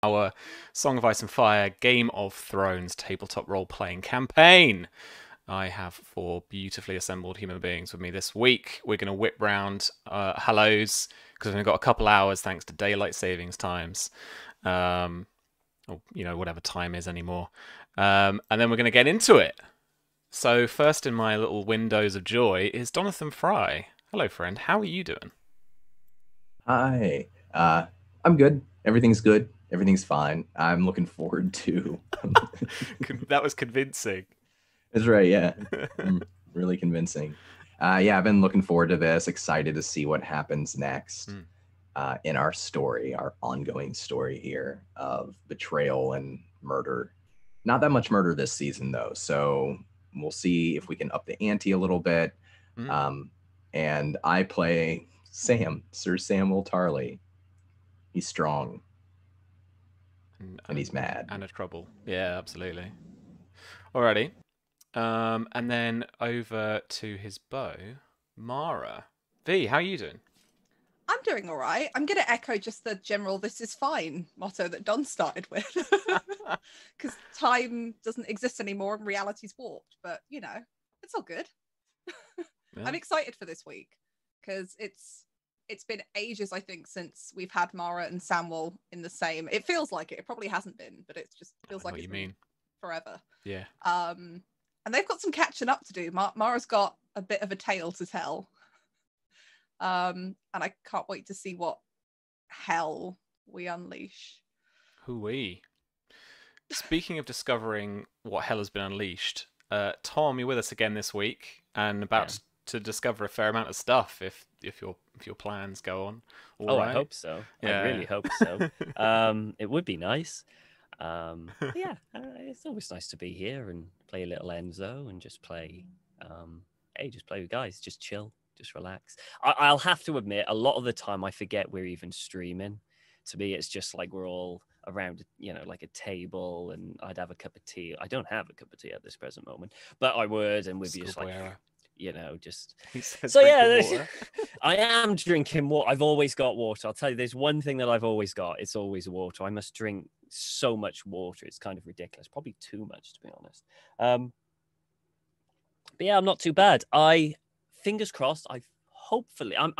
our Song of Ice and Fire Game of Thrones tabletop role-playing campaign. I have 4 beautifully assembled human beings with me this week. We're going to whip round hellos because we've only got a couple hours thanks to daylight savings times, or whatever time is anymore. And then we're going to get into it. So first in my little windows of joy is Jonathan Fry. Hello, friend. How are you doing? Hi. I'm good. Everything's good. Everything's fine. I'm looking forward to. That was convincing. That's right. Yeah. Really convincing. Yeah, I've been looking forward to this. Excited to see what happens next in our story, our ongoing story here of betrayal and murder. Not that much murder this season, though. So we'll see if we can up the ante a little bit. And I play Sam, Sir Samuel Tarley. He's strong. And he's mad. And a trouble. Yeah, absolutely. Alrighty. And then over to his bow, Mara. V, how are you doing? I'm doing all right. I'm going to echo just the general "this is fine" motto that Don started with. Because time doesn't exist anymore and reality's warped. But, it's all good. Yeah. I'm excited for this week because it's been ages, I think, since we've had Mara and Samuel in the same. It feels like it. It probably hasn't been, but it just feels like it's been forever. Yeah. And they've got some catching up to do. Mara's got a bit of a tale to tell. And I can't wait to see what hell we unleash. Hoo-wee. Speaking of discovering what hell has been unleashed, Tom, you're with us again this week and about to discover a fair amount of stuff if your plans go on. I hope so. Yeah. I really hope so. It would be nice. Yeah, it's always nice to be here and play a little Enzo and just play. Just play with guys, just chill, just relax. I'll have to admit, a lot of the time I forget we're even streaming. To me, it's just like we're all around, like a table, and I'd have a cup of tea. I don't have a cup of tea at this present moment, but I would, and we'd be just like, just. So yeah, I am drinking water. I've always got water. I'll tell you, there's one thing that I've always got. It's always water. I must drink so much water. It's kind of ridiculous. Probably too much, to be honest. But yeah, I'm not too bad. Fingers crossed. I'm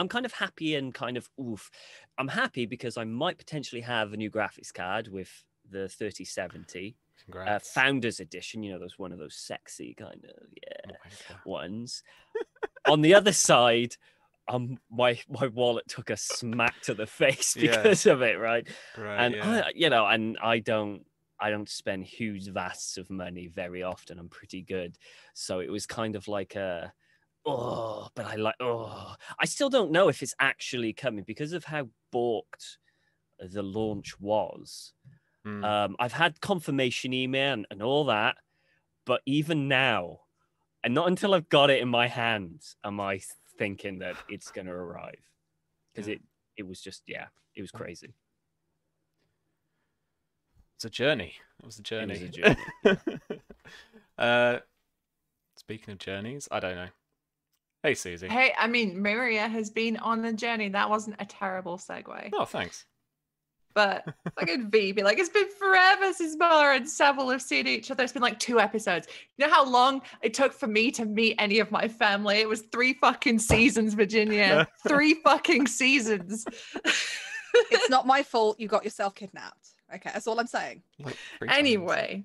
kind of happy and kind of oof. I'm happy because I might potentially have a new graphics card with the 3070 Founders Edition. Those one of those sexy kind of ones. On the other side, my wallet took a smack to the face because of it, right? And I don't spend huge vasts of money very often. I'm pretty good, so it was kind of like I still don't know if it's actually coming because of how balked the launch was. I've had confirmation email and all that, but even now, and not until I've got it in my hands, am I thinking that it's going to arrive. Because it was just, it was crazy. It's a journey. It was a journey. It was a journey. Speaking of journeys, I don't know. Hey, Susie. Hey, I mean, Maria has been on a journey. That wasn't a terrible segue. Oh, thanks. But like at V, be like, it's been forever since Mara and Samuel have seen each other. It's been like 2 episodes. You know how long it took for me to meet any of my family? It was 3 fucking seasons, Virginia. 3 fucking seasons. It's not my fault you got yourself kidnapped. Okay, that's all I'm saying. Anyway,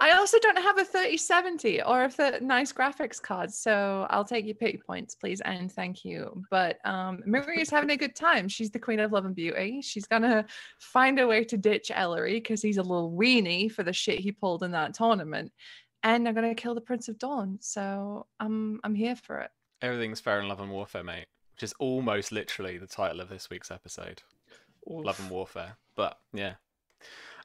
I also don't have a 3070 or a nice graphics card, so I'll take your pity points, please, and thank you. But Maria's having a good time. She's the queen of love and beauty. She's gonna find a way to ditch Ellery because he's a little weenie for the shit he pulled in that tournament, and I'm gonna kill the Prince of Dawn. So I'm here for it. Everything's fair in love and warfare, mate, which is almost literally the title of this week's episode. Oof. Love and warfare, but yeah.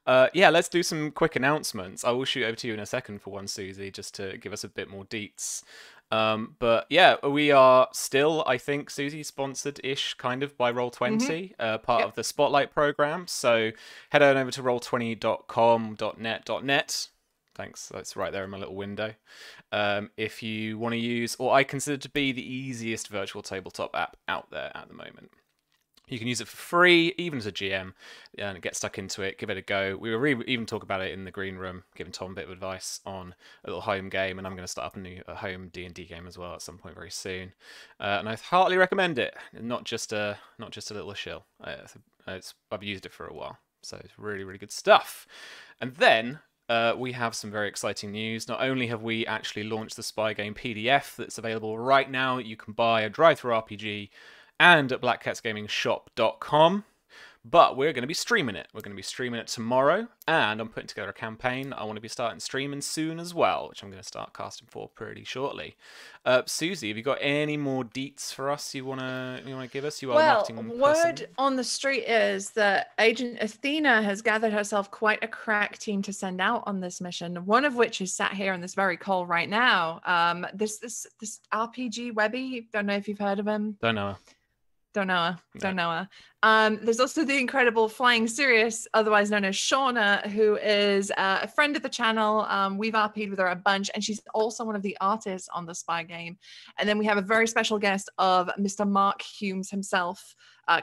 Let's do some quick announcements. I will shoot over to you in a second for one, Susie, just to give us a bit more deets. But yeah, we are still, I think, Susie, sponsored-ish kind of by Roll20, part of the Spotlight program. So head on over to roll20.com.net. Thanks, that's right there in my little window. If you want to use what I consider to be the easiest virtual tabletop app out there at the moment. You can use it for free, even as a GM, and get stuck into it, give it a go. We were even talk about it in the green room, giving Tom a bit of advice on a little home game, and I'm going to start up a home D&D game as well at some point very soon. And I heartily recommend it. Not just a little shill. I've used it for a while, so it's really, really good stuff. And then we have some very exciting news. Not only have we actually launched the Spy Game PDF that's available right now, you can buy a drive-through RPG and at blackcatsgamingshop.com. But we're going to be streaming it. We're going to be streaming it tomorrow, and I'm putting together a campaign I want to be starting streaming soon as well, which I'm going to start casting for pretty shortly. Susie, have you got any more deets for us you want to give us? You are Well, marketing word person. on the street is that Agent Athena has gathered herself quite a crack team to send out on this mission. One of which is sat here in this very call right now. This RPG Webby. Don't know if you've heard of him. Don't know her. Don't know her. No. Don't know her. There's also the incredible Flying Sirius, otherwise known as Shauna, who is a friend of the channel. We've RP'd with her a bunch, and she's also one of the artists on the Spy Game. And then we have a very special guest of Mr. Mark Humes himself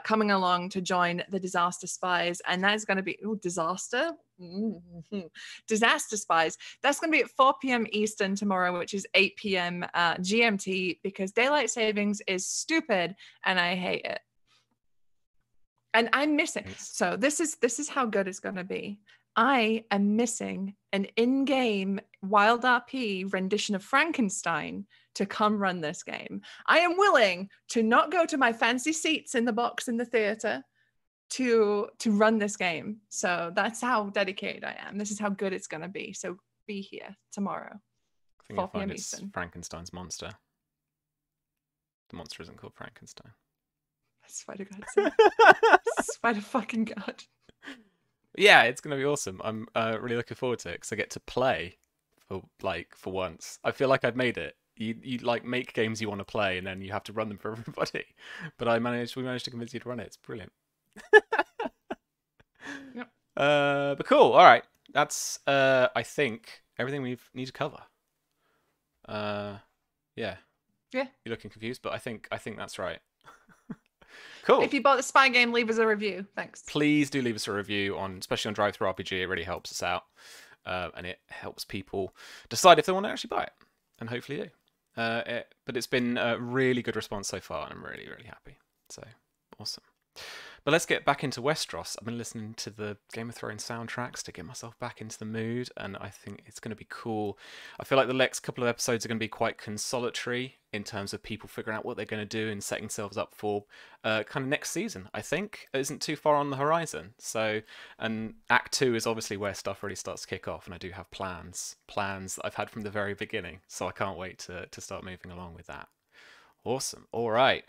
coming along to join the Disaster Spies. And that is going to be, disaster? Disaster Spies. That's going to be at 4 p.m. Eastern tomorrow, which is 8 p.m. GMT, because daylight savings is stupid and I hate it. And I'm missing. So this is how good it's going to be. I am missing an in-game Wild RP rendition of Frankenstein to come run this game. I am willing to not go to my fancy seats in the box in the theater to run this game. So that's how dedicated I am. This is how good it's going to be. So be here tomorrow. I think 4 you'll find p.m. it's Eastern. Frankenstein's monster. The monster isn't called Frankenstein. I swear to God. I swear to fucking God. Yeah, it's going to be awesome. I'm really looking forward to it because I get to play for once. I feel like I've made it. You like make games you want to play and then you have to run them for everybody. But we managed to convince you to run it. It's brilliant. Yep. But cool. All right. That's I think everything we need to cover. Yeah. Yeah. You're looking confused, but I think that's right. Cool. If you bought the Spy Game, leave us a review. Thanks. Please do leave us a review especially on Drive Through RPG. It really helps us out, and it helps people decide if they want to actually buy it, and hopefully do. But it's been a really good response so far, and I'm really, really happy. So awesome. But let's get back into Westeros. I've been listening to the Game of Thrones soundtracks to get myself back into the mood, and I think it's going to be cool. I feel like the next couple of episodes are going to be quite consolatory in terms of people figuring out what they're going to do and setting themselves up for kind of next season, I think. It isn't too far on the horizon. So, and Act 2 is obviously where stuff really starts to kick off, and I do have plans that I've had from the very beginning. So I can't wait to start moving along with that. Awesome. All right.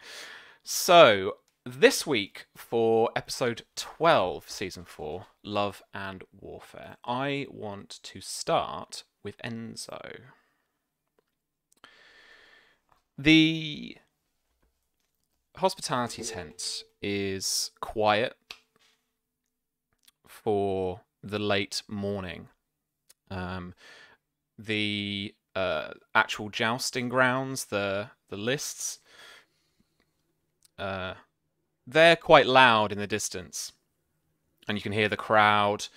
So this week for episode 12, season 4, Love and Warfare, I want to start with Enzo. The hospitality tent is quiet for the late morning. The actual jousting grounds, the lists, they're quite loud in the distance, and you can hear the crowd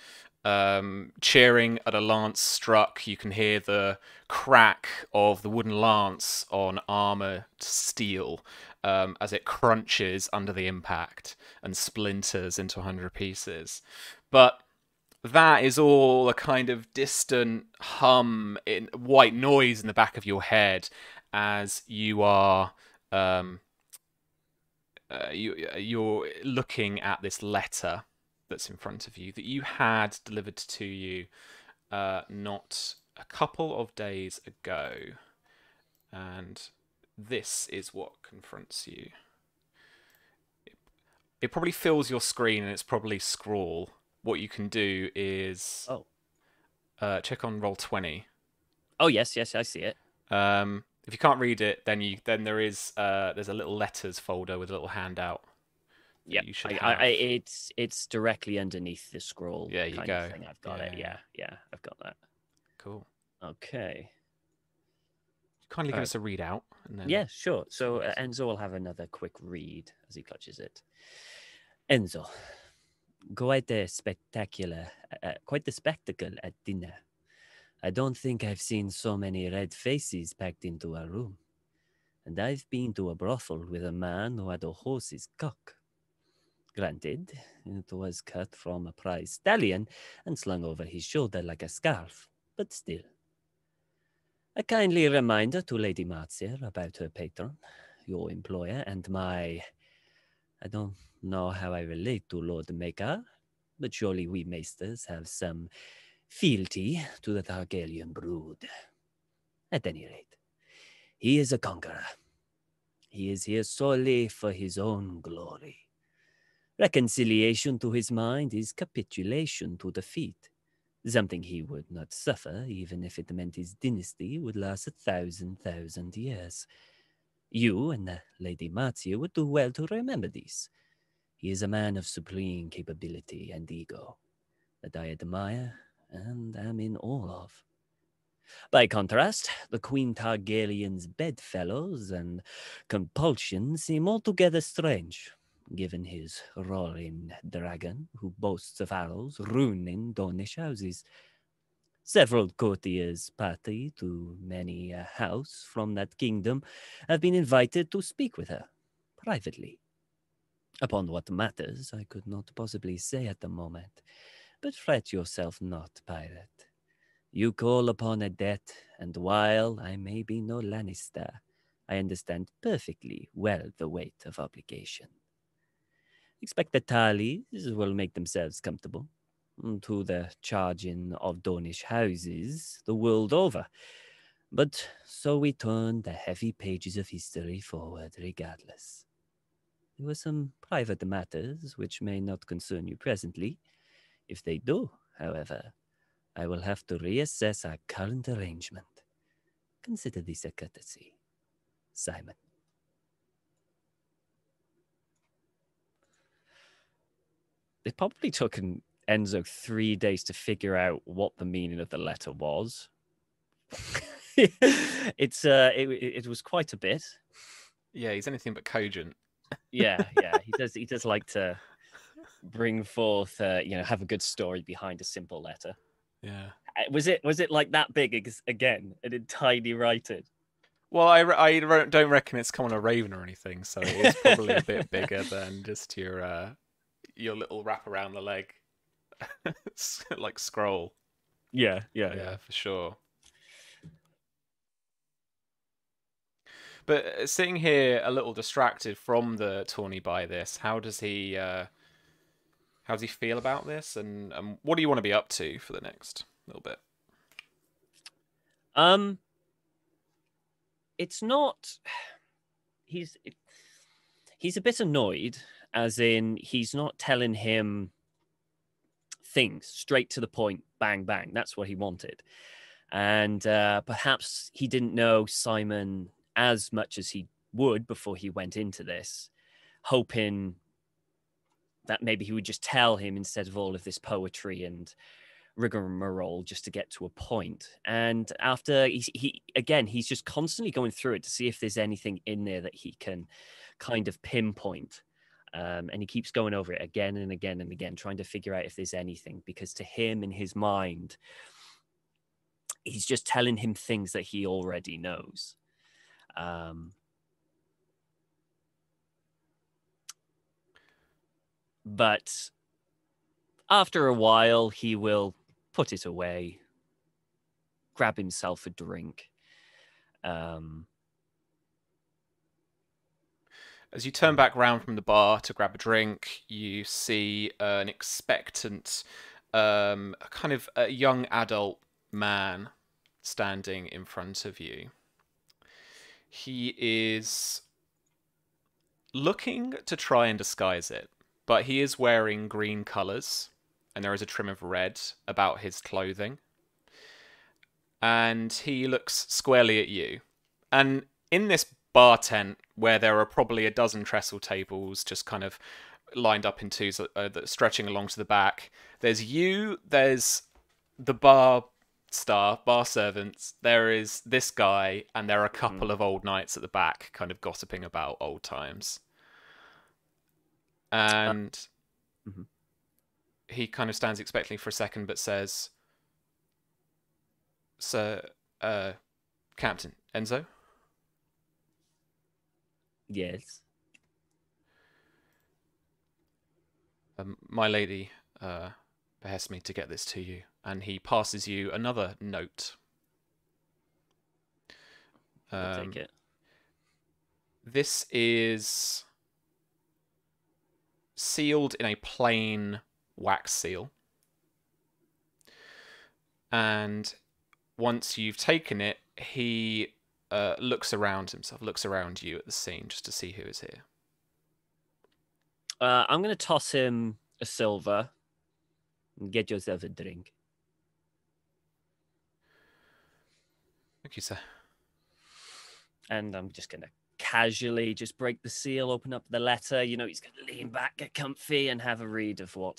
cheering at a lance struck. You can hear the crack of the wooden lance on armored steel as it crunches under the impact and splinters into 100 pieces. But that is all a kind of distant hum, in white noise in the back of your head as you are you're looking at this letter that's in front of you that you had delivered to you not a couple of days ago, and this is what confronts you. It probably fills your screen, and it's probably scroll. What you can do is check on Roll20. Oh yes, I see it. If you can't read it, then there's a little letters folder with a little handout. Yeah, it's directly underneath the scroll. Yeah, you go. Thing. I've got it. Yeah, I've got that. Cool. Okay. Kindly give us a readout. And then... Yeah, sure. So Enzo will have another quick read as he clutches it. Enzo, quite a quite the spectacle at dinner. I don't think I've seen so many red faces packed into a room. And I've been to a brothel with a man who had a horse's cock. Granted, it was cut from a prize stallion and slung over his shoulder like a scarf, but still. A kindly reminder to Lady Marcia about her patron, your employer, and my... I don't know how I relate to Lord Maker, but surely we maesters have some fealty to the Targaryen brood. At any rate, he is a conqueror. He is here solely for his own glory. Reconciliation to his mind is capitulation to defeat, something he would not suffer even if it meant his dynasty would last 1,000 years. You and the Lady Marcia would do well to remember this. He is a man of supreme capability and ego that I admire and am in awe of. By contrast, the Queen Targaryen's bedfellows and compulsions seem altogether strange, given his roaring dragon who boasts of arrows ruining Dornish houses. Several courtiers party to many a house from that kingdom have been invited to speak with her, privately. Upon what matters, I could not possibly say at the moment, but fret yourself not, pirate. You call upon a debt, and while I may be no Lannister, I understand perfectly well the weight of obligation. Expect the Tarleys will make themselves comfortable to the charging of Dornish houses the world over. But so we turn the heavy pages of history forward regardless. There were some private matters which may not concern you presently. If they do, however, I will have to reassess our current arrangement. Consider this a courtesy, Simon. It probably took Enzo 3 days to figure out what the meaning of the letter was. It was quite a bit. Yeah, he's anything but cogent. Yeah, he does like to bring forth, have a good story behind a simple letter. Yeah. Was it like that big again and in tiny writing? Well, I don't reckon it's come on a raven or anything, so it is probably a bit bigger than just your little wrap around the leg, like scroll. Yeah, for sure. But sitting here a little distracted from the tourney by this, how does he feel about this, and what do you want to be up to for the next little bit? It's not. He's a bit annoyed, as in he's not telling him things straight to the point, bang bang. That's what he wanted, and perhaps he didn't know Simon as much as he would before he went into this, hoping that maybe he would just tell him instead of all of this poetry and rigmarole just to get to a point. And after he's just constantly going through it to see if there's anything in there that he can kind of pinpoint. And he keeps going over it again and again and again, trying to figure out if there's anything, because to him, in his mind, he's just telling him things that he already knows. But after a while, he will put it away, grab himself a drink. As you turn back round from the bar to grab a drink, you see an expectant, kind of a young adult man standing in front of you. He is looking to try and disguise it, but he is wearing green colours, and there is a trim of red about his clothing. And he looks squarely at you. And in this bar tent, where there are probably a dozen trestle tables just kind of lined up in twos, stretching along to the back, there's you, there's the bar staff, bar servants, there is this guy, and there are a couple of old knights at the back kind of gossiping about old times. And Mm-hmm. He kind of stands expectantly for a second, but says, "Sir, Captain Enzo." Yes. My lady behests me to get this to you, and he passes you another note. I'll take it. This is sealed in a plain wax seal. And once you've taken it, he looks around himself, looks around you at the scene just to see who is here. I'm going to toss him a silver and get yourself a drink. Thank you, sir. And I'm just going to casually just break the seal, open up the letter. You know, he's going to lean back, get comfy, and have a read of what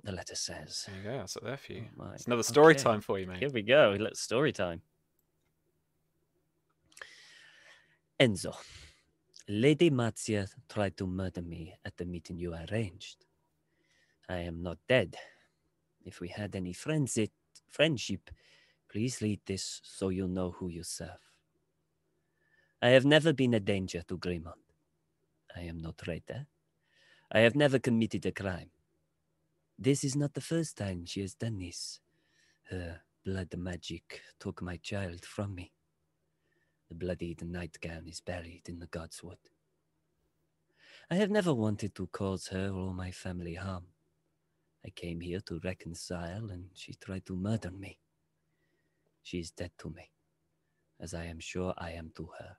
the letter says. There you go. That's up there for you. Oh, it's another story okay. time for you, mate. Here we go. Let's story time. Enzo, Lady Marzia tried to murder me at the meeting you arranged. I am not dead. If we had any friendship, please read this so you'll know who you serve. I have never been a danger to Greenmont. I am no traitor. I have never committed a crime. This is not the first time she has done this. Her blood magic took my child from me. The bloodied nightgown is buried in the Godswood. I have never wanted to cause her or my family harm. I came here to reconcile, and she tried to murder me. She is dead to me, as I am sure I am to her.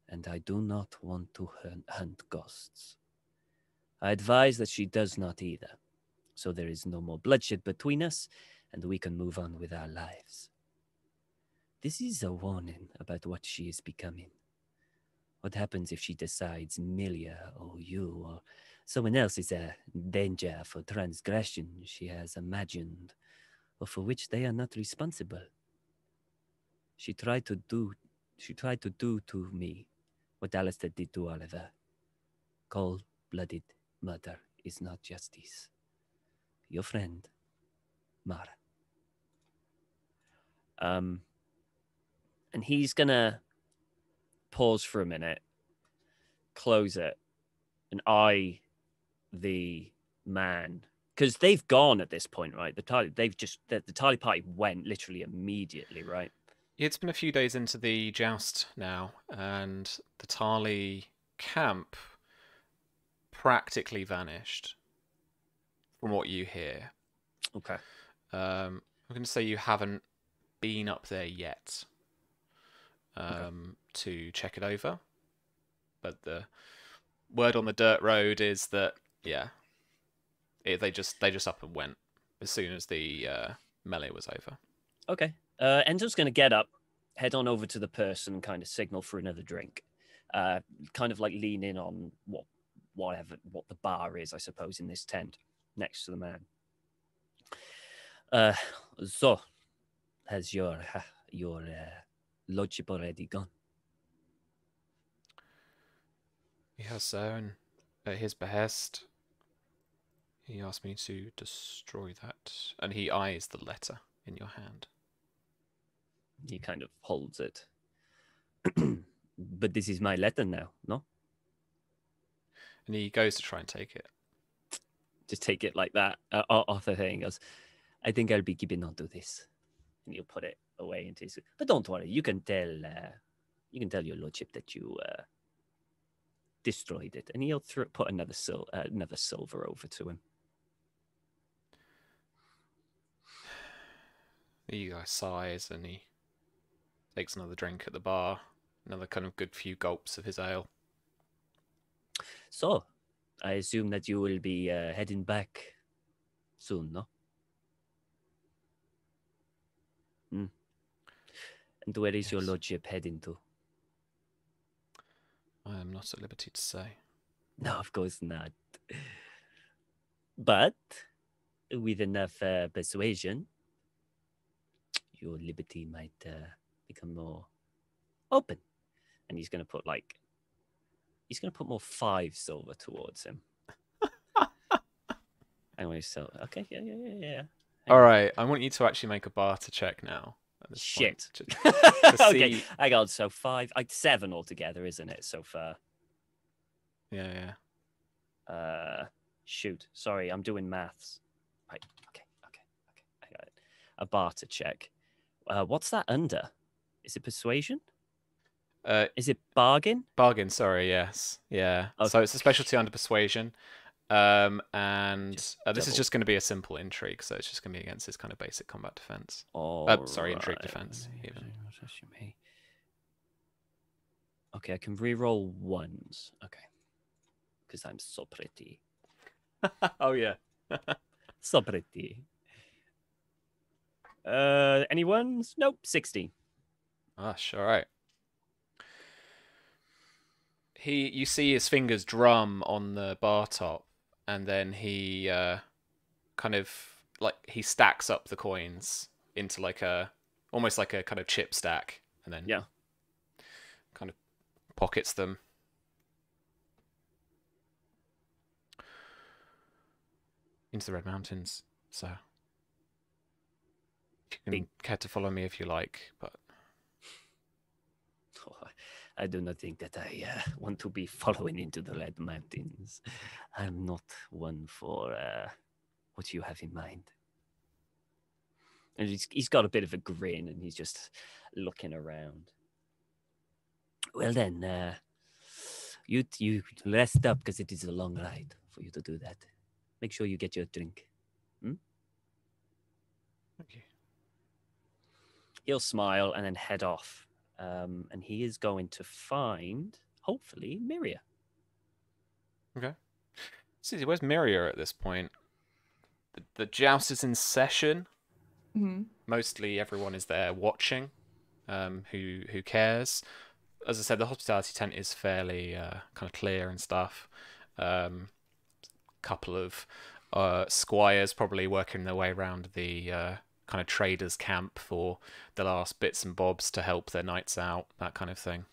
And I do not want to hunt ghosts. I advise that she does not either, so there is no more bloodshed between us, and we can move on with our lives. This is a warning about what she is becoming. What happens if she decides Milia or you or someone else is a danger for transgression she has imagined or for which they are not responsible? She tried to do to me what Alistair did to Oliver. Cold-blooded murder is not justice. Your friend, Mara. And he's gonna pause for a minute, close it, and eye the man, because they've gone at this point, right? The Tali party went literally immediately, right? It's been a few days into the joust now, and the Tali camp practically vanished from what you hear. Okay. I'm going to say you haven't been up there yet to check it over, but the word on the dirt road is that they just up and went as soon as the melee was over. Okay. Enzo's going to get up, head on over to the person, and kind of signal for another drink. Kind of like lean in on what the bar is, I suppose, in this tent next to the man. So, has your lordship already gone? Yes, sir, and at his behest, he asked me to destroy that, and he eyes the letter in your hand. He kind of holds it. But this is my letter now, no? And he goes to try and take it. Just take it like that off the thing. He goes, I think I'll be keeping on to this. And he'll put it away into his... But don't worry, you can tell your lordship that you destroyed it. And he'll put another silver over to him. The guy sighs and he takes another drink at the bar. Another kind of good few gulps of his ale. So, I assume that you will be heading back soon, no? And where is your lordship heading to? I am not at liberty to say. No, of course not. But with enough persuasion, your liberty might become more open. And he's going to put like He's going to put more 5 silver towards him. Anyway, so okay, yeah. All right, I want you to actually make a barter check now. At this Shit. point, to Okay, see... hang on. So 5, 7 altogether, isn't it, so far? Yeah. Shoot. Sorry, I'm doing maths. Right. Okay. I got it. A barter check. What's that under? Is it persuasion? Is it bargain? Bargain. Sorry. Yes. Yeah. Okay. So it's a specialty under persuasion. And this is double. just going to be a simple intrigue, so it's just going to be against his kind of basic combat defense. Sorry, intrigue defense. Even. Okay, I can re-roll ones. Okay, because I'm so pretty. Oh yeah. So pretty. Any ones? Nope. 16. Gosh. All right. You see his fingers drum on the bar top, and then he kind of like he stacks up the coins into like almost like a kind of chip stack, and then kind of pockets them. Into the Red Mountains, sir. You can care to follow me if you like, but I do not think that I want to be following into the Red Mountains. I'm not one for what you have in mind. And he's got a bit of a grin, and he's just looking around. Well then, you rest up, because it is a long ride for you to do that. Make sure you get your drink. Okay. He'll smile and then head off. And he is going to find, hopefully, Miria. Okay. See, where's Miria at this point? The joust is in session. Mm-hmm. Mostly everyone is there watching. Who cares? As I said, the hospitality tent is fairly kind of clear and stuff. Couple of squires probably working their way around the kind of traders' camp for the last bits and bobs to help their nights out, that kind of thing.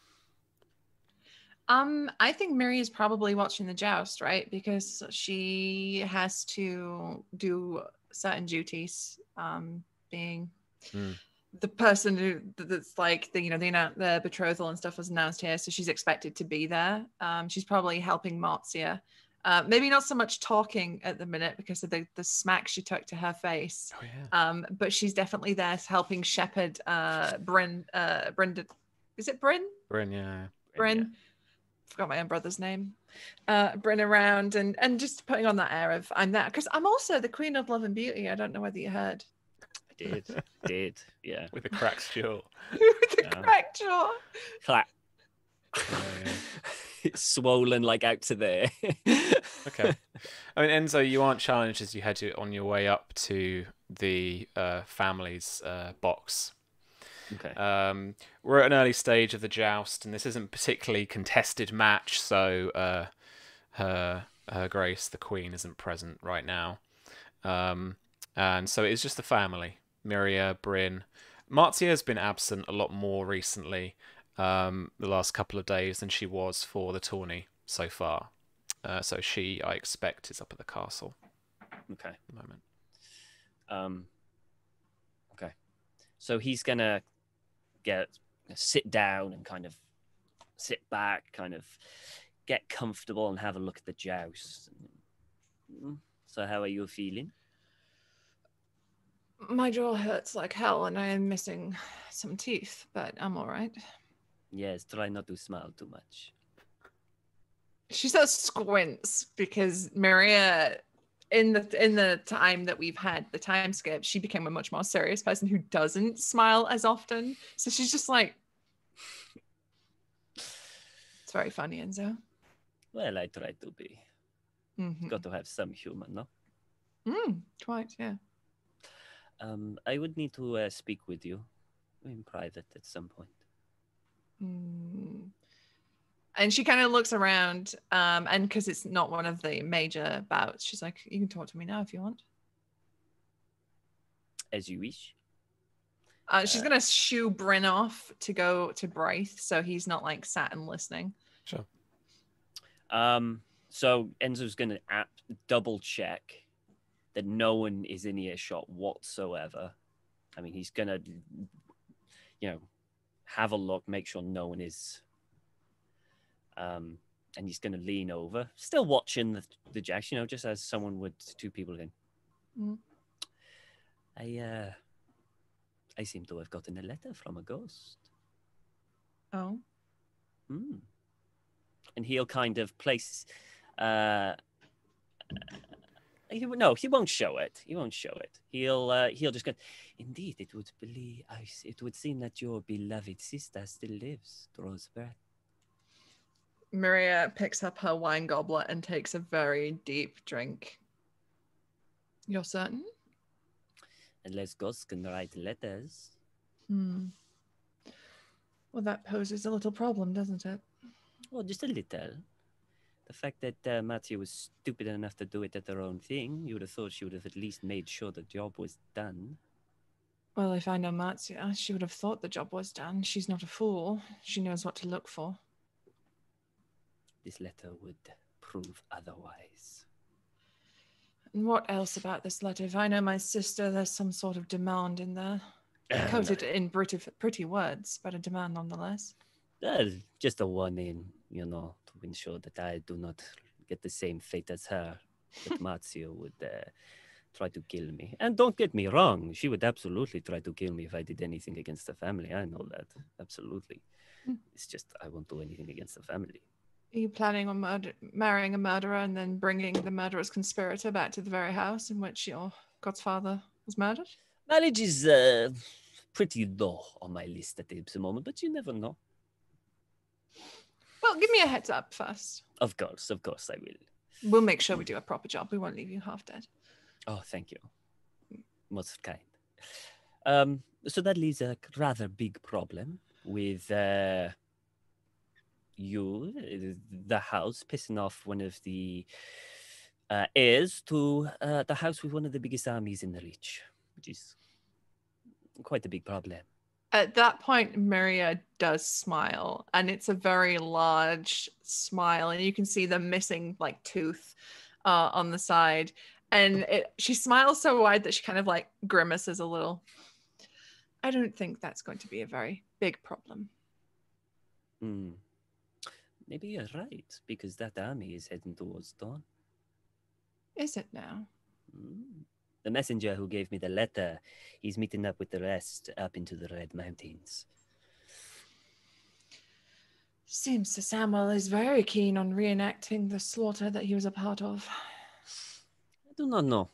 I think Mary is probably watching the joust, right? Because she has to do certain duties, being the person that's like the betrothal and stuff was announced here, so she's expected to be there. She's probably helping Marzia. Maybe not so much talking at the minute because of the smack she took to her face. Oh, yeah. But she's definitely there helping shepherd Bryn. Is it Bryn? Bryn, yeah. Bryn. Yeah. Forgot my own brother's name. Bryn around and just putting on that air of I'm there because I'm also the Queen of Love and Beauty. I don't know whether you heard. I did, yeah. With a cracked jaw. With the cracked jaw. Clap. Oh, yeah. It's swollen like out to there. Okay. I mean, Enzo, you aren't challenged as you head on your way up to the family's box. Okay. We're at an early stage of the joust, and this isn't a particularly contested match, so her Grace, the Queen, isn't present right now. And so it's just the family. Miria, Bryn. Marzia has been absent a lot more recently, the last couple of days, than she was for the tourney so far. So she, I expect, is up at the castle. Okay. At the moment. Okay. So he's gonna sit down and kind of sit back, kind of get comfortable and have a look at the joust. So how are you feeling? My jaw hurts like hell and I am missing some teeth, but I'm all right. Yes, try not to smile too much. She says squints because Maria, in the time that we've had, the time skip, she became a much more serious person who doesn't smile as often. So she's just like, it's very funny, Enzo. Well, I try to be. Mm-hmm. Got to have some humor, no? Quite, yeah. I would need to speak with you in private at some point. And she kind of looks around, and because it's not one of the major bouts, she's like, you can talk to me now if you want. As you wish. She's going to shoo Bryn off to go to Braith, so he's not like sat and listening. Sure. So Enzo's going to double check that no one is in earshot whatsoever. I mean, he's going to, have a look, make sure no one is. And he's going to lean over, still watching the jacks, just as someone would, two people in. Mm. I seem to have gotten a letter from a ghost. Oh. Mm. And he'll kind of place. He won't show it. He won't show it. He'll just go. Indeed, it would seem that your beloved sister still lives. Draws breath. Maria picks up her wine goblet and takes a very deep drink. You're certain? Unless ghosts can write letters. Hmm. Well, that poses a little problem, doesn't it? Well, just a little. The fact that Matthew was stupid enough to do it at her own thing, you would have thought she would have at least made sure the job was done. Well, if I know Matsia, she would have thought the job was done. She's not a fool. She knows what to look for. This letter would prove otherwise. And what else about this letter? If I know my sister, there's some sort of demand in there. Coated in pretty words, but a demand nonetheless. Just a warning, to ensure that I do not get the same fate as her. That Matsuo would try to kill me. And don't get me wrong, she would absolutely try to kill me if I did anything against the family. I know that, absolutely. It's just I won't do anything against the family. Are you planning on marrying a murderer and then bringing the murderer's conspirator back to the very house in which your godfather was murdered? Marriage is pretty low on my list at the moment, but you never know. Well, give me a heads up first. Of course I will. We'll make sure we do a proper job. We won't leave you half dead. Oh, thank you. Most kind. So that leaves a rather big problem with you, the house, pissing off one of the heirs to the house with one of the biggest armies in the Reach, which is quite a big problem. At that point, Maria does smile, and it's a very large smile, and you can see the missing tooth on the side. And she smiles so wide that she kind of grimaces a little. I don't think that's going to be a very big problem. Maybe you're right, because that army is heading towards dawn. Is it now? The messenger who gave me the letter, he's meeting up with the rest up into the Red Mountains. Seems Sir Samuel is very keen on reenacting the slaughter that he was a part of. I do not know.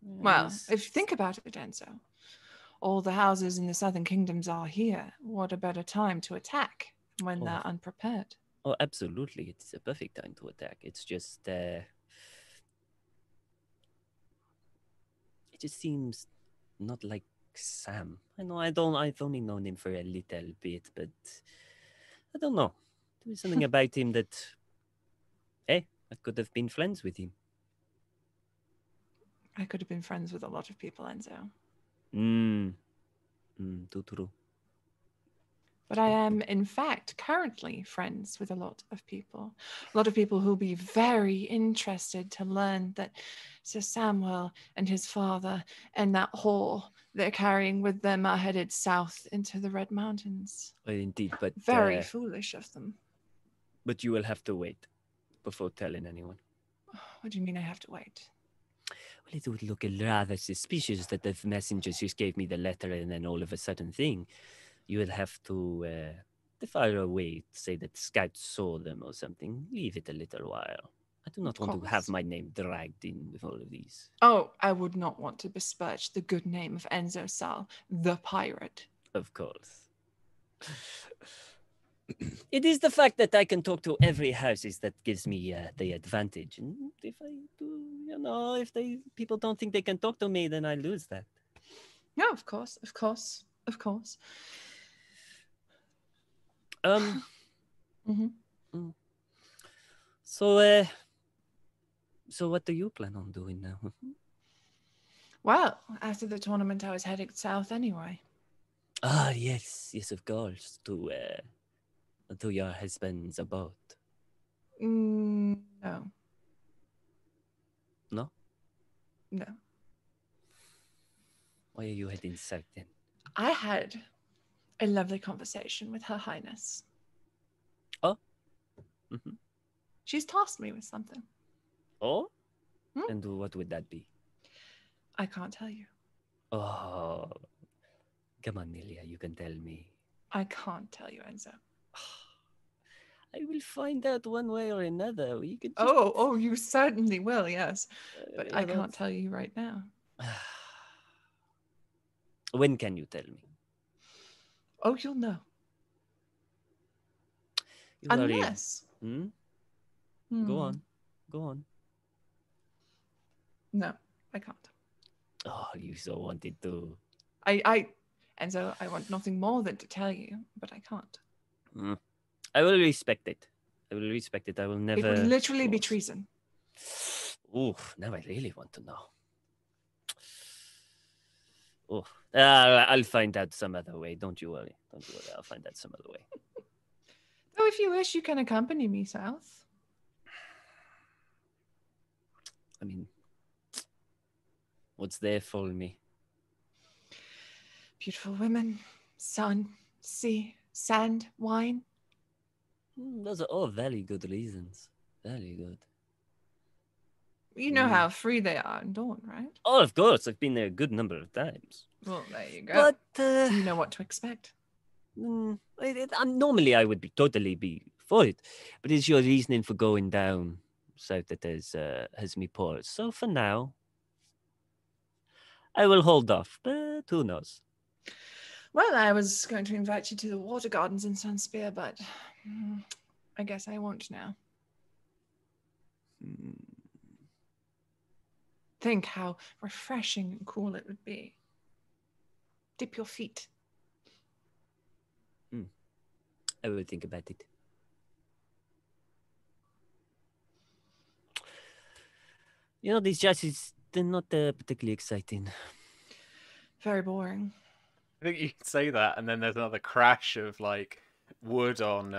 Well, if you think about it, Enzo, all the houses in the Southern Kingdoms are here. What a better time to attack when they're unprepared. Oh, absolutely. It's a perfect time to attack. It's just... it just seems not like Sam. I know I've only known him for a little bit, but I don't know. There was something about him that, I could have been friends with him. I could have been friends with a lot of people, Enzo. Too true. But I am, in fact, currently friends with a lot of people. A lot of people who'll be very interested to learn that Sir Samuel and his father and that whore they're carrying with them are headed south into the Red Mountains. Indeed, but... Very foolish of them. But you will have to wait before telling anyone. What do you mean I have to wait? Well, it would look rather suspicious that the messenger just gave me the letter and then all of a sudden thing. You will have to fire away, say that scouts saw them or something. Leave it a little while. I do not want to have my name dragged in with all of these. Oh, I would not want to besmirch the good name of Enzo Sal, the pirate. Of course. It is the fact that I can talk to every houses that gives me the advantage. And if I do, if people don't think they can talk to me, then I lose that. No, of course. So what do you plan on doing now? Well, after the tournament, I was heading south anyway. Ah, yes, of course, to your husband's abode. No. No? No. Why are you heading south then? I had a lovely conversation with Her Highness. Oh? Mm-hmm. She's tasked me with something. Oh? And what would that be? I can't tell you. Oh. Come on, Nelia, you can tell me. I can't tell you, Enzo. I will find out one way or another. You could just... Oh, you certainly will, yes. But I can't tell you right now. When can you tell me? Oh, you'll know. Unless. Go on. Go on. No, I can't. Oh, you so wanted to. Enzo, I want nothing more than to tell you, but I can't. I will respect it. I will respect it. I will never. It would literally be treason. Ooh, now I really want to know. Oh, I'll find out some other way. Don't you worry. Don't you worry. I'll find out some other way. Oh, if you wish, you can accompany me south. I mean, what's there for me? Beautiful women, sun, sea, sand, wine. Those are all very good reasons. Very good. You know how free they are in Dawn, right? Oh, of course. I've been there a good number of times. Well, there you go. But you know what to expect. Normally, I would totally be for it. But it's your reasoning for going down south that has me paused. So for now, I will hold off. But who knows? Well, I was going to invite you to the water gardens in Sunspear, but I guess I won't now. Think how refreshing and cool it would be. Dip your feet. I will think about it. You know, these judges, they're not particularly exciting. Very boring. I think you can say that, and then there's another crash of like wood on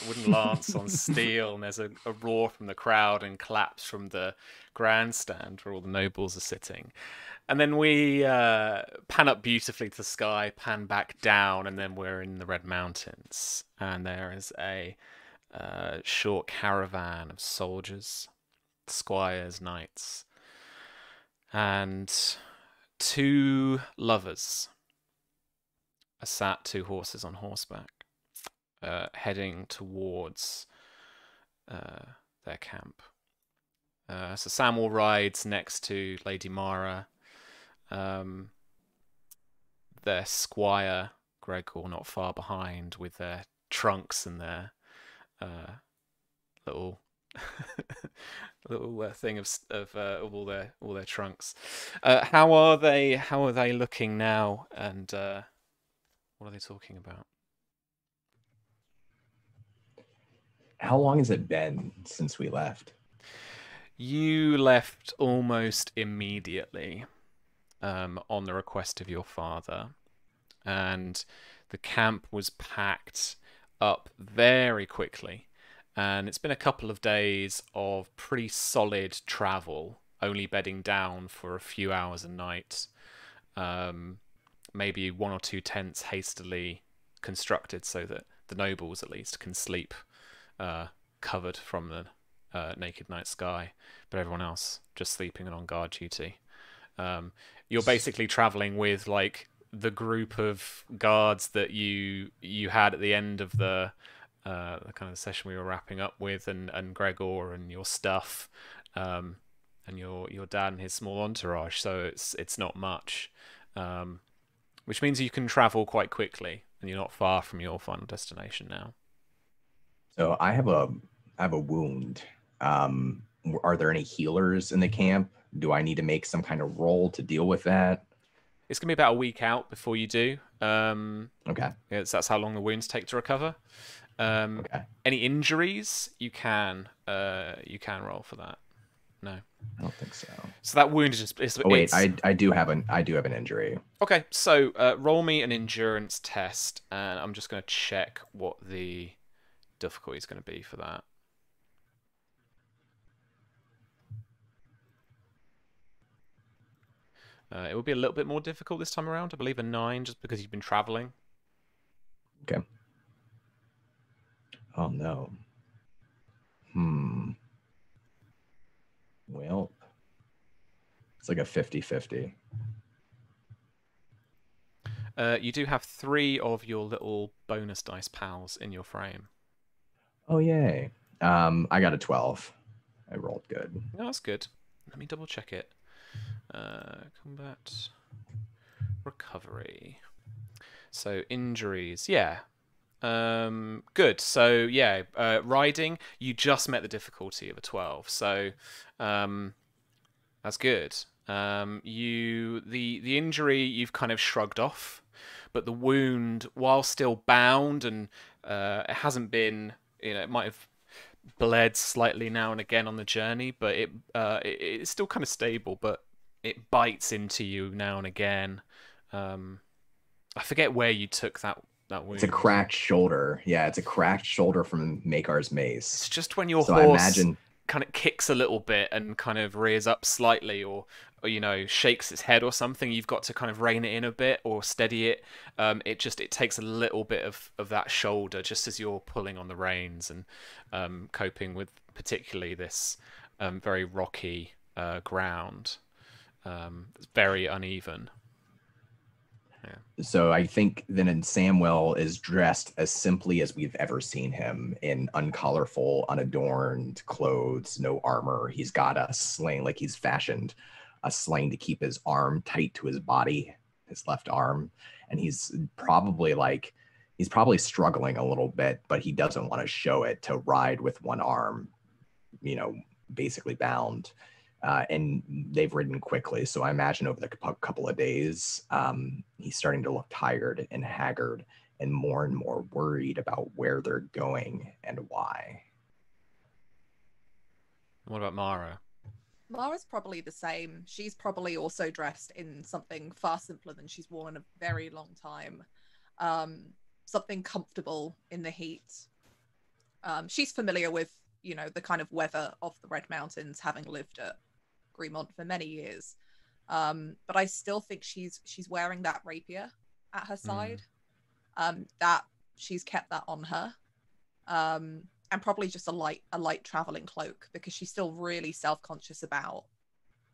wooden lance on steel, and there's a roar from the crowd and claps from the grandstand where all the nobles are sitting. And then we pan up beautifully to the sky, pan back down, and then we're in the Red Mountains. And there is a short caravan of soldiers, squires, knights, and two lovers are sat, two horses on horseback, heading towards their camp. So Samuel rides next to Lady Mara. Their squire, Gregor, not far behind, with their trunks and their little thing of all their trunks. How are they looking now? And what are they talking about? How long has it been since we left? You left almost immediately on the request of your father, and the camp was packed up very quickly. And it's been a couple of days of pretty solid travel, only bedding down for a few hours a night. Maybe one or two tents hastily constructed so that the nobles at least can sleep covered from the naked night sky, but everyone else just sleeping and on guard duty. You're basically traveling with like the group of guards that you had at the end of the kind of session we were wrapping up with, and Gregor and your stuff, and your dad and his small entourage. So it's not much, which means you can travel quite quickly, and you're not far from your final destination now. So I have a wound. Are there any healers in the camp? Do I need to make some kind of roll to deal with that? It's gonna be about a week out before you do. Okay. That's how long the wounds take to recover. Okay. Any injuries, you can roll for that. No, I don't think so. So that wound is just. Wait, I do have an injury. Okay, so roll me an endurance test, and I'm just going to check what the difficulty is going to be for that. It will be a little bit more difficult this time around. I believe a 9, just because you've been traveling. Okay. Oh no. Well, it's like a 50-50. You do have 3 of your little bonus dice pals in your frame. Oh, yay. I got a 12. I rolled good. No, that's good. Let me double check it. Combat. Recovery. So, injuries. Yeah. Good. So, yeah. Riding, you just met the difficulty of a 12. So, that's good. The injury you've kind of shrugged off, but the wound, while still bound and it hasn't been, it might have bled slightly now and again on the journey, but it's still kind of stable, but it bites into you now and again. I forget where you took that wound. It's a cracked shoulder. Yeah, it's a cracked shoulder from Makar's mace. It's just when your So horse I imagine kind of kicks a little bit and kind of rears up slightly, or shakes its head or something, you've got to kind of rein it in a bit or steady it. It takes a little bit of that shoulder just as you're pulling on the reins and coping with particularly this very rocky ground. It's very uneven. So I think then Samwell is dressed as simply as we've ever seen him, in uncolorful, unadorned clothes, no armor. He's got a sling, like he's fashioned a sling to keep his arm tight to his body, his left arm. And he's probably struggling a little bit, but he doesn't want to show it, to ride with one arm, basically bound. And they've ridden quickly. So I imagine over the couple of days, he's starting to look tired and haggard and more worried about where they're going and why. What about Mara? Mara's probably the same. She's probably also dressed in something far simpler than she's worn in a very long time. Something comfortable in the heat. She's familiar with, the kind of weather of the Red Mountains, having lived at Greenmont for many years, but I still think she's wearing that rapier at her side. That she's kept that on her, and probably just a light traveling cloak, because she's still really self-conscious about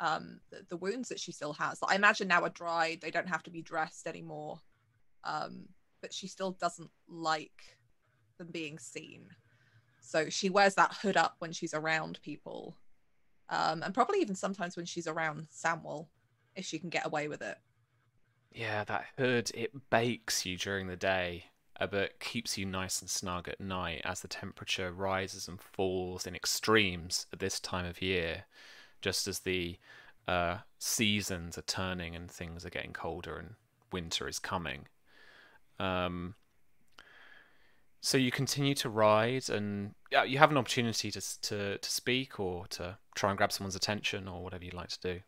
the wounds that she still has. I imagine now are dried, they don't have to be dressed anymore, but she still doesn't like them being seen, so she wears that hood up when she's around people. And probably even sometimes when she's around Samwell, if she can get away with it. Yeah, that hood, it bakes you during the day, but keeps you nice and snug at night as the temperature rises and falls in extremes at this time of year, just as the seasons are turning and things are getting colder and winter is coming. So you continue to ride, and you have an opportunity to speak or to try and grab someone's attention or whatever you'd like to do.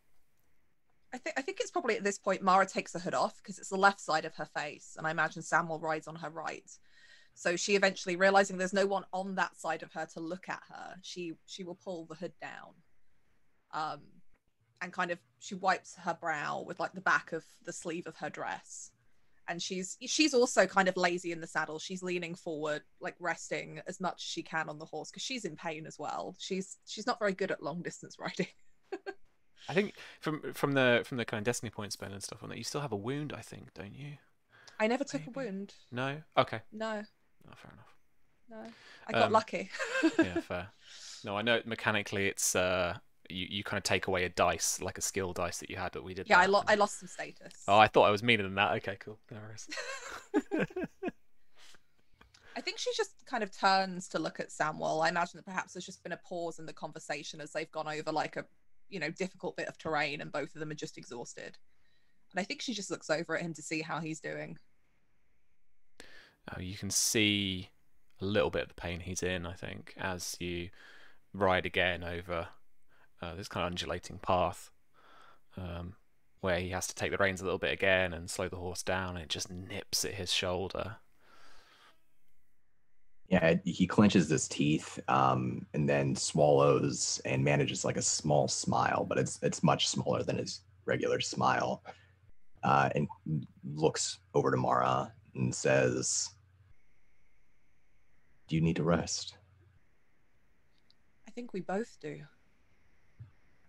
I think it's probably at this point Mara takes the hood off, because it's the left side of her face, and I imagine Samwell rides on her right. So she eventually, realizing there's no one on that side of her to look at her, she will pull the hood down, and kind of she wipes her brow with like the back of the sleeve of her dress. And she's also kind of lazy in the saddle. She's leaning forward, like resting as much as she can on the horse, because she's in pain as well. She's not very good at long distance riding. I think from the kind of destiny points spend and stuff on that, you still have a wound, I think, don't you? I never took a wound. No? Okay. No. Oh, fair enough. No. I got lucky. Yeah, fair. No, I know mechanically it's you kind of take away a dice, like a skill dice that you had, but we did. Yeah, I lost some status. Oh, I thought I was meaner than that. Okay, cool. No worries. I think she just kind of turns to look at Samwell. I imagine that perhaps there's just been a pause in the conversation as they've gone over like a, difficult bit of terrain, and both of them are just exhausted. And I think she just looks over at him to see how he's doing. Oh, you can see a little bit of the pain he's in, I think, as you ride again over this kind of undulating path, where he has to take the reins a little bit again and slow the horse down, and it just nips at his shoulder. Yeah, he clenches his teeth, and then swallows and manages like a small smile, but it's much smaller than his regular smile, and looks over to Mara and says, "Do you need to rest?" I think we both do.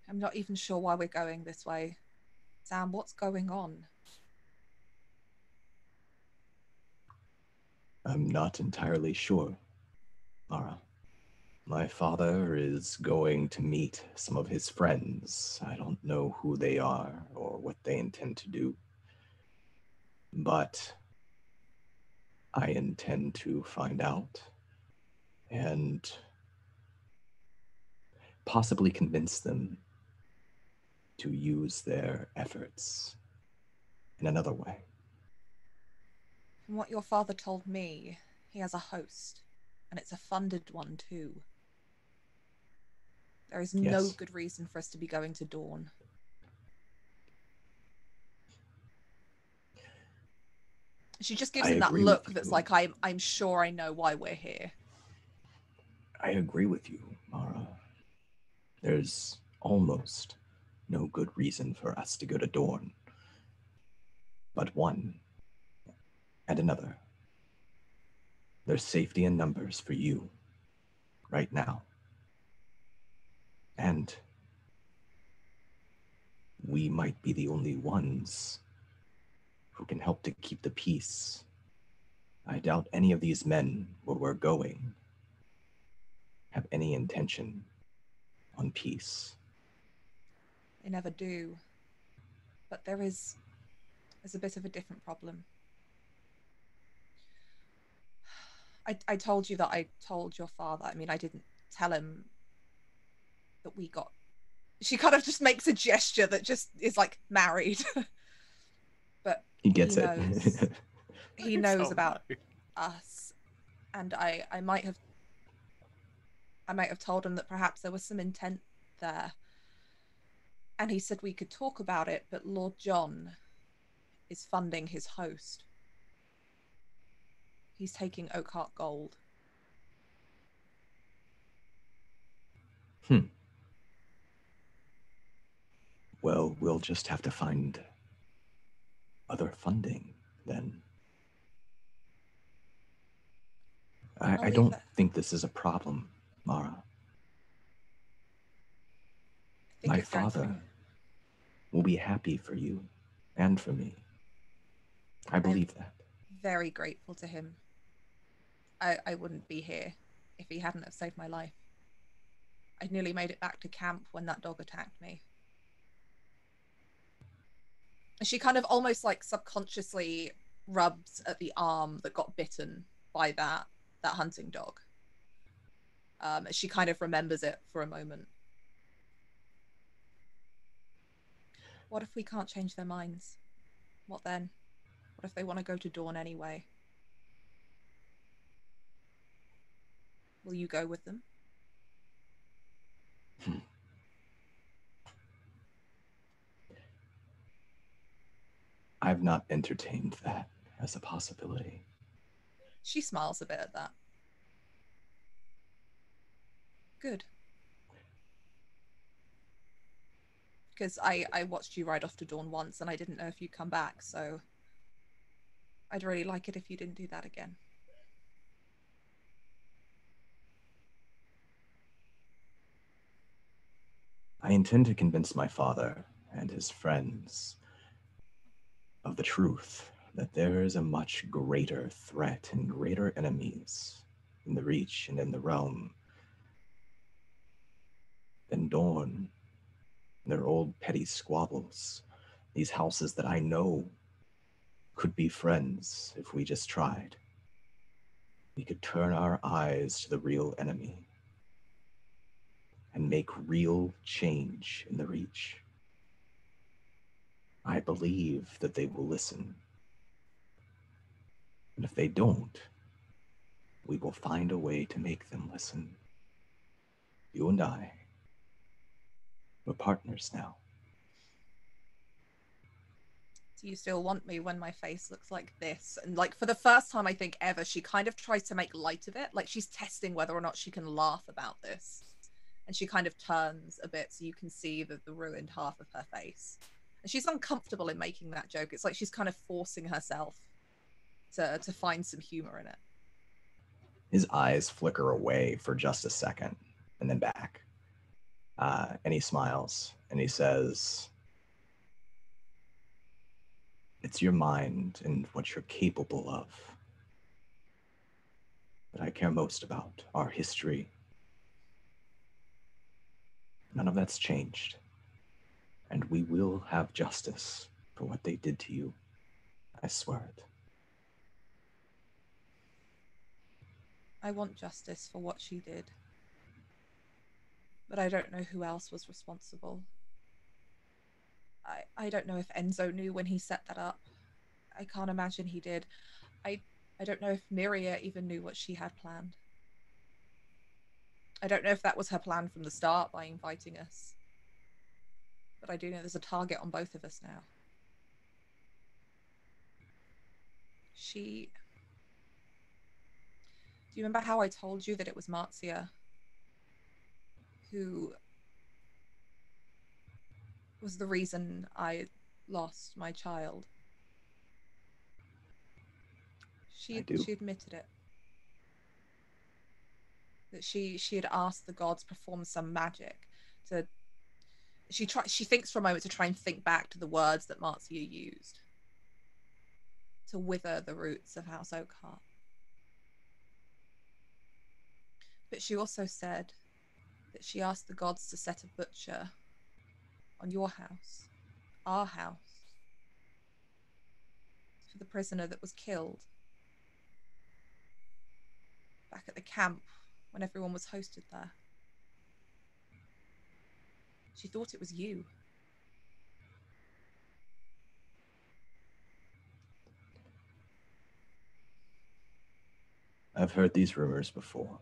I'm not even sure why we're going this way. Sam, what's going on? I'm not entirely sure, Mara. My father is going to meet some of his friends. I don't know who they are or what they intend to do, but I intend to find out and possibly convince them to use their efforts in another way. From what your father told me, he has a host, and it's a funded one too. There is no Yes. good reason for us to be going to Dawn. She just gives I him that agree look with that's you. like, I'm sure I know why we're here. I agree with you, Mara. There's almost no good reason for us to go to Dorne. But one and another. There's safety in numbers for you right now. And we might be the only ones who can help to keep the peace. I doubt any of these men where we're going have any intention on peace. They never do. But there's a bit of a different problem. I told you that I told your father. I mean, I didn't tell him that we got... She kind of just makes a gesture that just is like married. But He gets he it. knows. He knows Oh, about no. us. And I might have told him that perhaps there was some intent there. And he said we could talk about it, but Lord John is funding his host. He's taking Oakheart Gold. Well, we'll just have to find other funding then. I don't think this is a problem, Mara. My father will be happy for you and for me. I believe that. Very grateful to him. I wouldn't be here if he hadn't have saved my life. I nearly made it back to camp when that dog attacked me. She kind of almost like subconsciously rubs at the arm that got bitten by that hunting dog. She kind of remembers it for a moment. What if we can't change their minds? What then? What if they want to go to Dawn anyway? Will you go with them? I've not entertained that as a possibility. She smiles a bit at that. Good. Because I watched you ride off to Dawn once and I didn't know if you'd come back, so I'd really like it if you didn't do that again. I intend to convince my father and his friends of the truth that there is a much greater threat and greater enemies in the Reach and in the realm than Dorne, their old petty squabbles, these houses that I know could be friends if we just tried. We could turn our eyes to the real enemy and make real change in the Reach. I believe that they will listen. And if they don't, we will find a way to make them listen. You and I, we're partners now. Do you still want me when my face looks like this? And like for the first time I think ever, she kind of tries to make light of it. Like she's testing whether or not she can laugh about this. And she kind of turns a bit so you can see the ruined half of her face. And she's uncomfortable in making that joke. It's like she's kind of forcing herself to find some humor in it. His eyes flicker away for just a second and then back. And he smiles and he says, "It's your mind and what you're capable of that I care most about. Our history. None of that's changed. And we will have justice for what they did to you. I swear it." I want justice for what she did. But I don't know who else was responsible. I don't know if Enzo knew when he set that up. I can't imagine he did. I don't know if Miria even knew what she had planned. I don't know if that was her plan from the start by inviting us. But I do know there's a target on both of us now. Do you remember how I told you that it was Marcia who was the reason I lost my child? She admitted it. That she had asked the gods perform some magic to. She thinks for a moment to try and think back to the words that Marcia used to wither the roots of House Oakhart. But she also said that she asked the gods to set a butcher on your house, our house, for the prisoner that was killed back at the camp when everyone was hosted there. She thought it was you. I've heard these rumors before.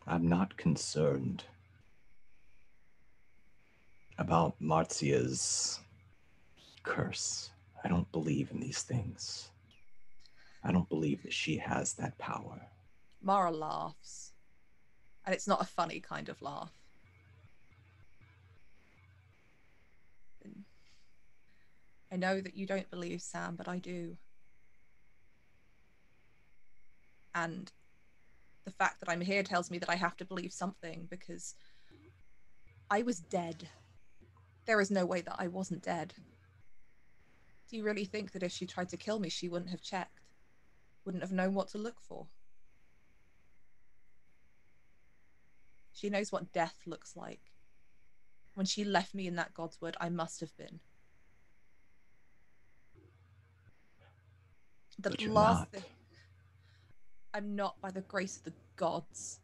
I'm not concerned about Marcia's curse. I don't believe in these things. I don't believe that she has that power. Mara laughs. And it's not a funny kind of laugh. I know that you don't believe, Sam, but I do. And the fact that I'm here tells me that I have to believe something, because I was dead. There is no way that I wasn't dead. Do you really think that if she tried to kill me, she wouldn't have checked? Wouldn't have known what to look for? She knows what death looks like. When she left me in that God's Wood, I must have been. But you're not. I'm not, by the grace of the gods.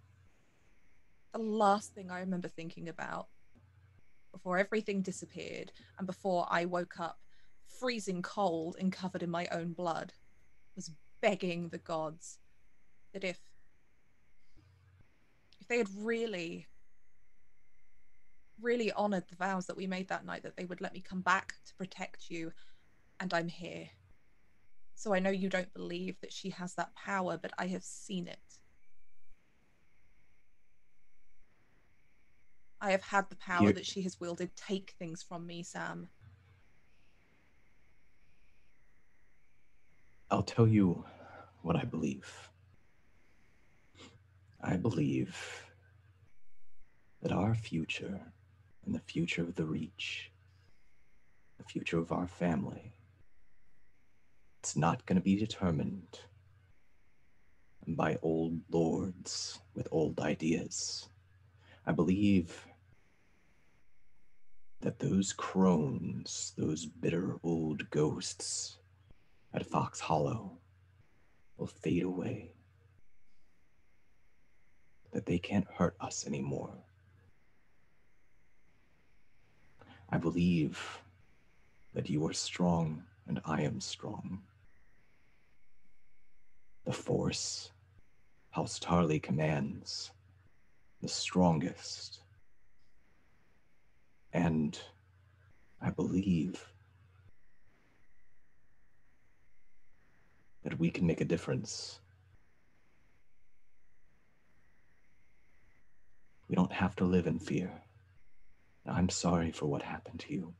The last thing I remember thinking about before everything disappeared and before I woke up freezing cold and covered in my own blood was begging the gods that if they had really honored the vows that we made that night, that they would let me come back to protect you. And I'm here. So I know you don't believe that she has that power, but I have seen it. I have had the power that she has wielded take things from me, Sam. I'll tell you what I believe. I believe that our future and the future of the Reach, the future of our family, it's not going to be determined by old lords with old ideas. I believe that those crones, those bitter old ghosts at Fox Hollow will fade away. That they can't hurt us anymore. I believe that you are strong and I am strong. The Force, House Tarly commands, the strongest. And I believe that we can make a difference. We don't have to live in fear. I'm sorry for what happened to you.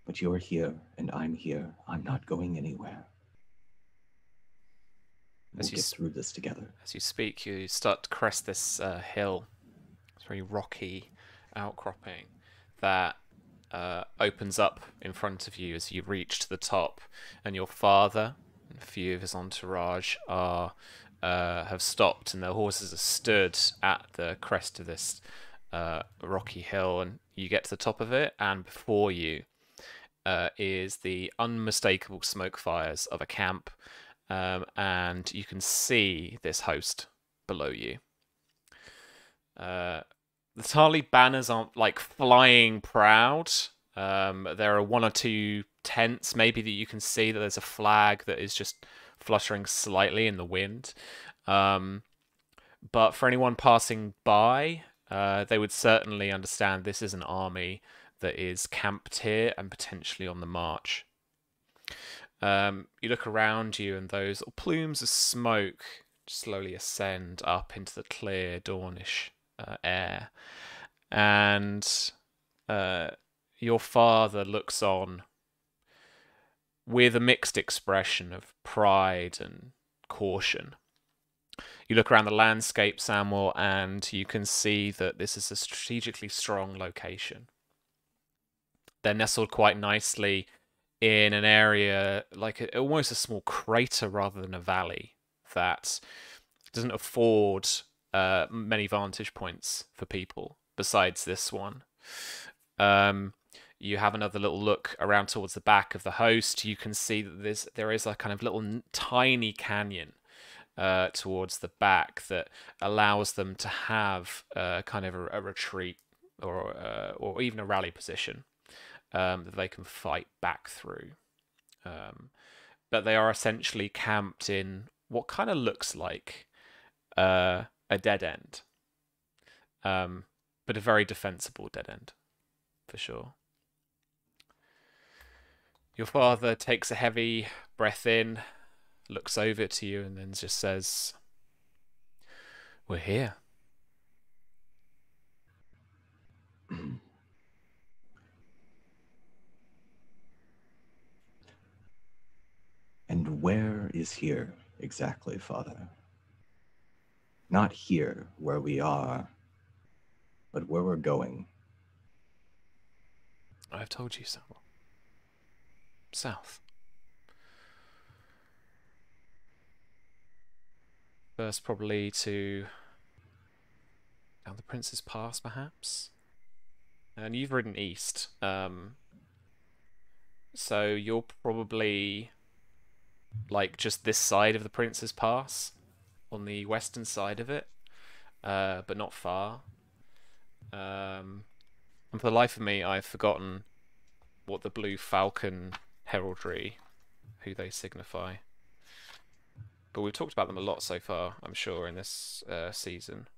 But you're here, and I'm here. I'm not going anywhere. We'll get through this together. As you speak, you start to crest this hill. It's a very rocky outcropping that opens up in front of you as you reach to the top, and your father and a few of his entourage have stopped, and their horses are stood at the crest of this rocky hill, and you get to the top of it, and before you is the unmistakable smoke fires of a camp, and you can see this host below you. The Tarly banners aren't like flying proud. There are one or two tents maybe that you can see that there's a flag that is just fluttering slightly in the wind. But for anyone passing by, they would certainly understand this is an army that is camped here and potentially on the march. You look around you, and those plumes of smoke slowly ascend up into the clear dawnish air, and your father looks on with a mixed expression of pride and caution. You look around the landscape, Samuel, and you can see that this is a strategically strong location. They're nestled quite nicely in an area like almost a small crater rather than a valley that doesn't afford many vantage points for people besides this one. You have another little look around towards the back of the host. You can see that there is a kind of little tiny canyon towards the back that allows them to have kind of a retreat or even a rally position that they can fight back through. But they are essentially camped in what kind of looks like a dead end, but a very defensible dead end, for sure. Your father takes a heavy breath in, looks over to you, and then just says, "We're here." And where is here exactly, Father? Not here where we are, but where we're going. I've told you so. South. First, probably to down the Prince's Pass, perhaps. And you've ridden east, so you're probably like just this side of the Prince's Pass, on the western side of it, but not far. And for the life of me, I've forgotten what the Blue Falcon heraldry, who they signify. But we've talked about them a lot so far, I'm sure, in this season.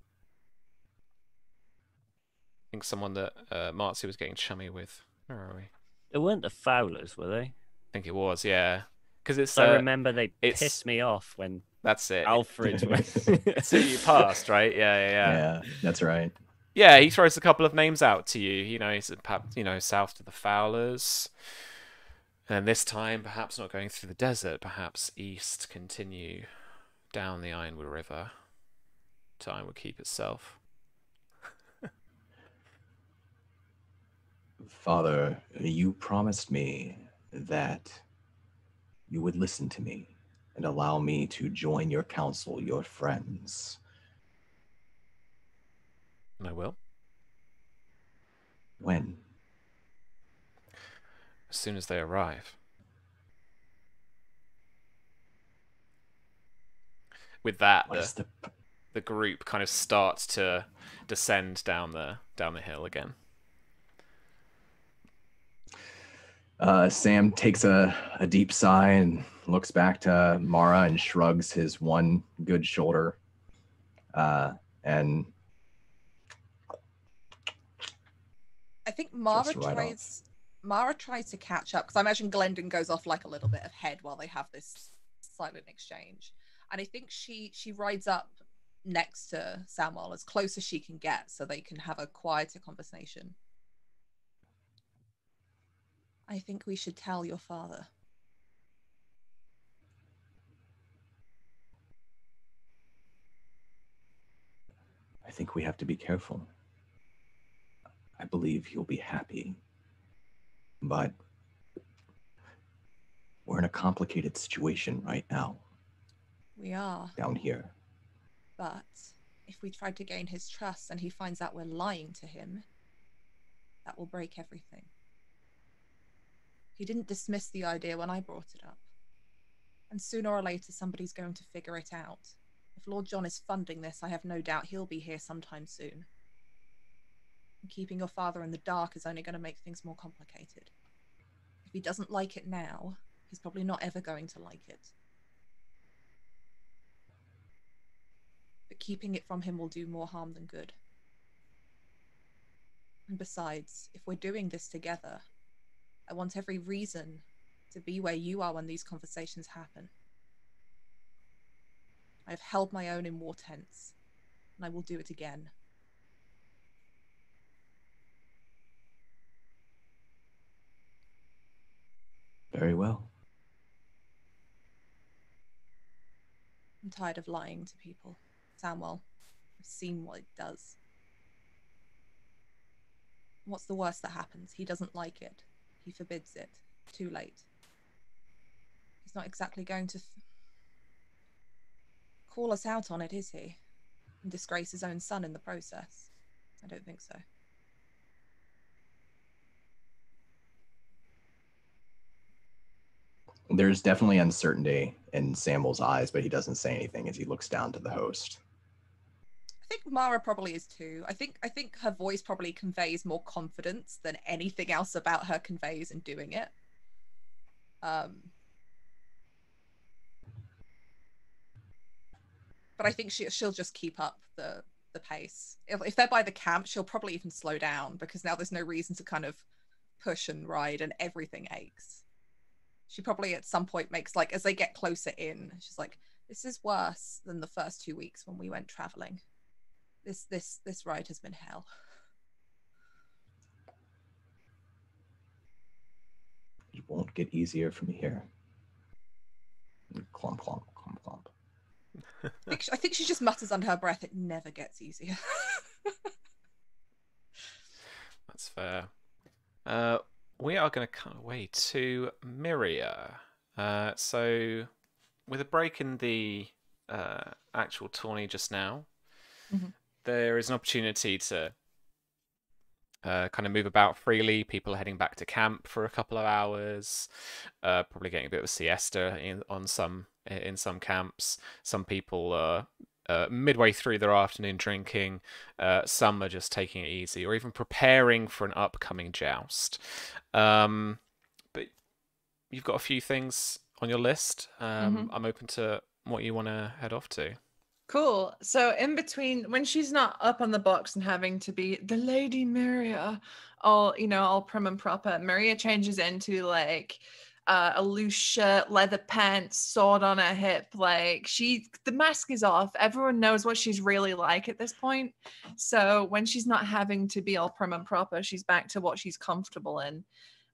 I think someone that Marzi was getting chummy with. Where are we? They weren't the Fowlers, were they? I think it was, yeah. Because it's. I remember they pissed me off when. That's it. Alfred went. So you passed, right? Yeah. Yeah, that's right. Yeah, he throws a couple of names out to you. You know, he's south to the Fowlers. And this time, perhaps not going through the desert, perhaps east, continue down the Ironwood River to Ironwood Keep itself. Father, you promised me that you would listen to me and allow me to join your council, your friends. And I will. When? As soon as they arrive. With that, the group kind of starts to descend down the hill again. Sam takes a deep sigh and looks back to Mara and shrugs his one good shoulder. And I think Mara tries to catch up, because I imagine Glendon goes off like a little bit ahead while they have this silent exchange. And I think she rides up next to Samuel as close as she can get so they can have a quieter conversation. I think we should tell your father. I think we have to be careful. I believe he'll be happy. But we're in a complicated situation right now. We are. Down here. But if we try to gain his trust and he finds out we're lying to him, that will break everything. He didn't dismiss the idea when I brought it up. And sooner or later, somebody's going to figure it out. If Lord John is funding this, I have no doubt he'll be here sometime soon. And keeping your father in the dark is only going to make things more complicated. If he doesn't like it now, he's probably not ever going to like it. But keeping it from him will do more harm than good. And besides, if we're doing this together, I want every reason to be where you are when these conversations happen. I have held my own in war tents, and I will do it again. Very well. I'm tired of lying to people. Samwell, I've seen what it does. What's the worst that happens? He doesn't like it. He forbids it. Too late. He's not exactly going to call us out on it, is he? And disgrace his own son in the process? I don't think so. There's definitely uncertainty in Samwell's eyes, but he doesn't say anything as he looks down to the host. I think Mara probably is too. I think her voice probably conveys more confidence than anything else about her conveys in doing it. But I think she'll just keep up the pace. If they're by the camp, she'll probably even slow down because now there's no reason to kind of push and ride and everything aches. She probably at some point makes, like, as they get closer in, she's like, this is worse than the first 2 weeks when we went traveling. This ride has been hell. It won't get easier from here. Clomp, clomp, clomp, clomp. I think she just mutters under her breath, it never gets easier. That's fair. We are going to cut away to Miria. So, with a break in the actual tourney just now, there is an opportunity to kind of move about freely. People are heading back to camp for a couple of hours, probably getting a bit of a siesta in some camps. Some people are midway through their afternoon drinking. Some are just taking it easy, or even preparing for an upcoming joust. But you've got a few things on your list. I'm open to what you want to head off to. Cool. So in between, when she's not up on the box and having to be the Lady Miria, all prim and proper, Miria changes into like a loose shirt, leather pants, sword on her hip. Like the mask is off. Everyone knows what she's really like at this point. So when she's not having to be all prim and proper, she's back to what she's comfortable in.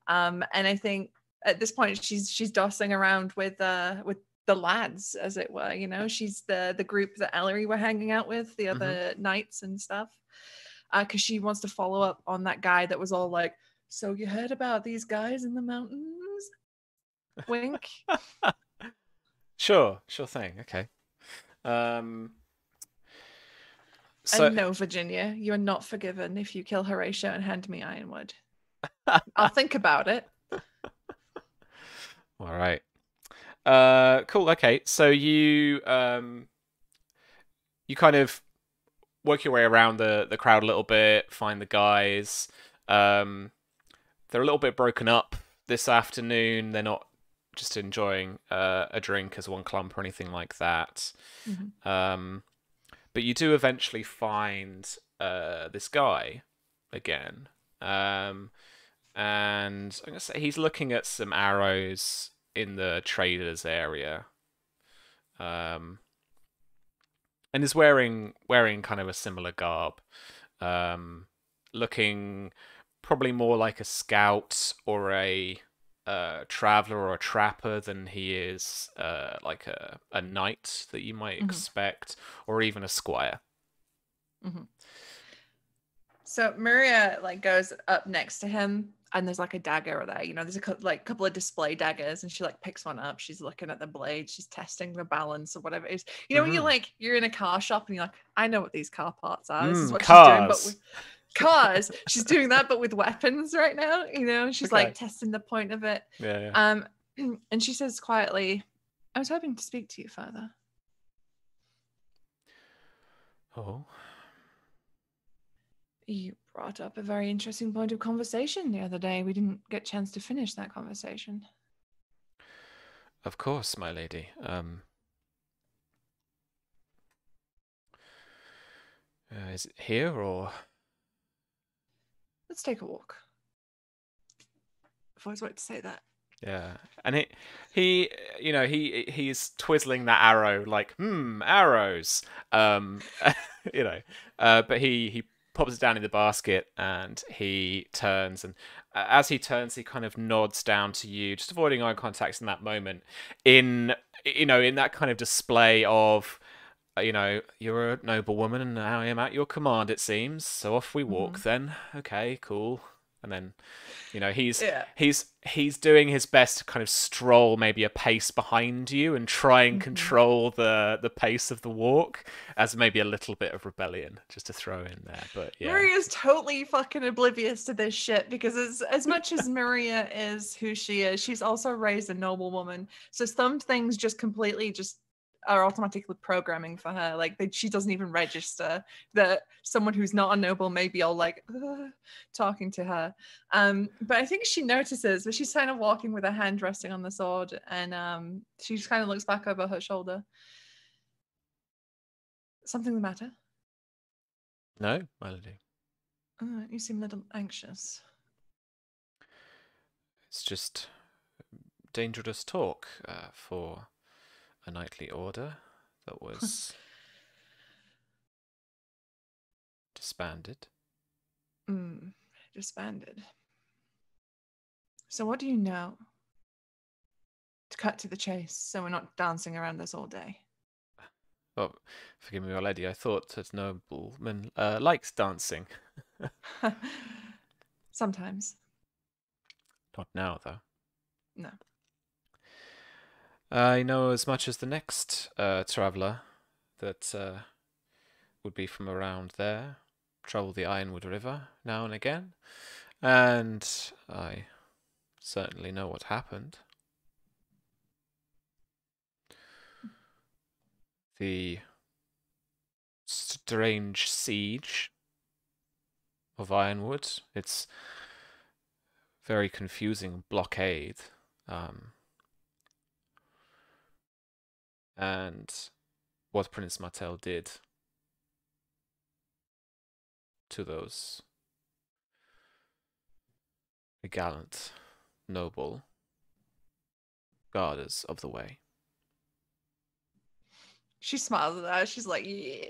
And I think at this point she's dossing around with the lads, as it were. She's the group that Ellery were hanging out with, the other knights and stuff, because she wants to follow up on that guy that was all like, so you heard about these guys in the mountains? Wink. Sure thing. Okay. So no, Virginia, you are not forgiven if you kill Horatio and hand me Ironwood. I'll think about it. All right. Cool. Okay. So you kind of work your way around the crowd a little bit, find the guys. They're a little bit broken up this afternoon. They're not just enjoying a drink as one clump or anything like that. But you do eventually find this guy again. And I'm going to say he's looking at some arrows in the traders area, and is wearing kind of a similar garb, looking probably more like a scout or a traveler or a trapper than he is like a knight that you might expect, or even a squire. So Maria like goes up next to him, and there's like a dagger there. You know, there's a couple of display daggers, and she like picks one up. She's looking at the blade. She's testing the balance or whatever it is. You know, when you're in a car shop and you're like, I know what these car parts are. This is what she's doing, but with cars. She's doing that, but with weapons right now. You know, she's like testing the point of it. Yeah. And she says quietly, "I was hoping to speak to you further." Oh. You brought up a very interesting point of conversation the other day. We didn't get a chance to finish that conversation. Of course, my lady. Is it here or? Let's take a walk. I've always wanted to say that. Yeah, and he's twizzling that arrow like arrows. But he pops it down in the basket and he turns, and as he turns, he kind of nods down to you, just avoiding eye contact in that moment. In that kind of display of, you're a noble woman and I am at your command, it seems. So off we walk then. Okay, cool. And then, he's doing his best to kind of stroll maybe a pace behind you and try and control the pace of the walk, as maybe a little bit of rebellion, just to throw in there. But yeah, Maria's totally fucking oblivious to this shit, because as much as Maria is who she is, she's also raised a noble woman. So some things just completely are automatically programming for her. Like she doesn't even register that someone who's not a noble may be all like talking to her. But I think she notices, but she's kind of walking with her hand resting on the sword, and she just kind of looks back over her shoulder. Something the matter? No, my lady. You seem a little anxious. It's just dangerous talk for a knightly order that was disbanded. Disbanded. So what do you know? To cut to the chase, so we're not dancing around this all day. Oh, forgive me, my lady. I thought that nobleman likes dancing. Sometimes. Not now, though. No. I know as much as the next traveller that would be from around there, travel the Ironwood River now and again, and I certainly know what happened. The strange siege of Ironwood. It's very confusing blockade. And what Prince Martell did to those gallant, noble guarders of the way. She smiles at that. She's like, yeah.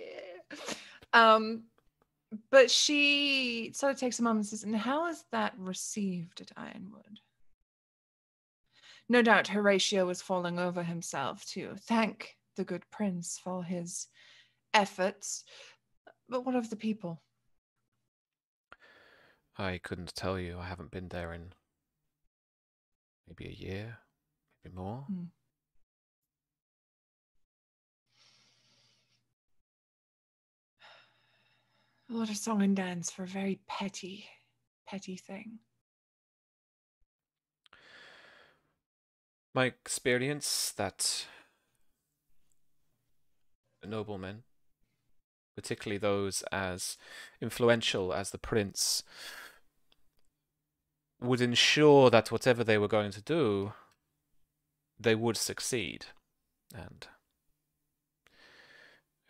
But she sort of takes a moment and says, and how is that received at Ironwood? No doubt Horatio was falling over himself to thank the good prince for his efforts. But what of the people? I couldn't tell you. I haven't been there in maybe a year, maybe more. A lot of song and dance for a very petty thing. My experience that noblemen, particularly those as influential as the prince, would ensure that whatever they were going to do, they would succeed. And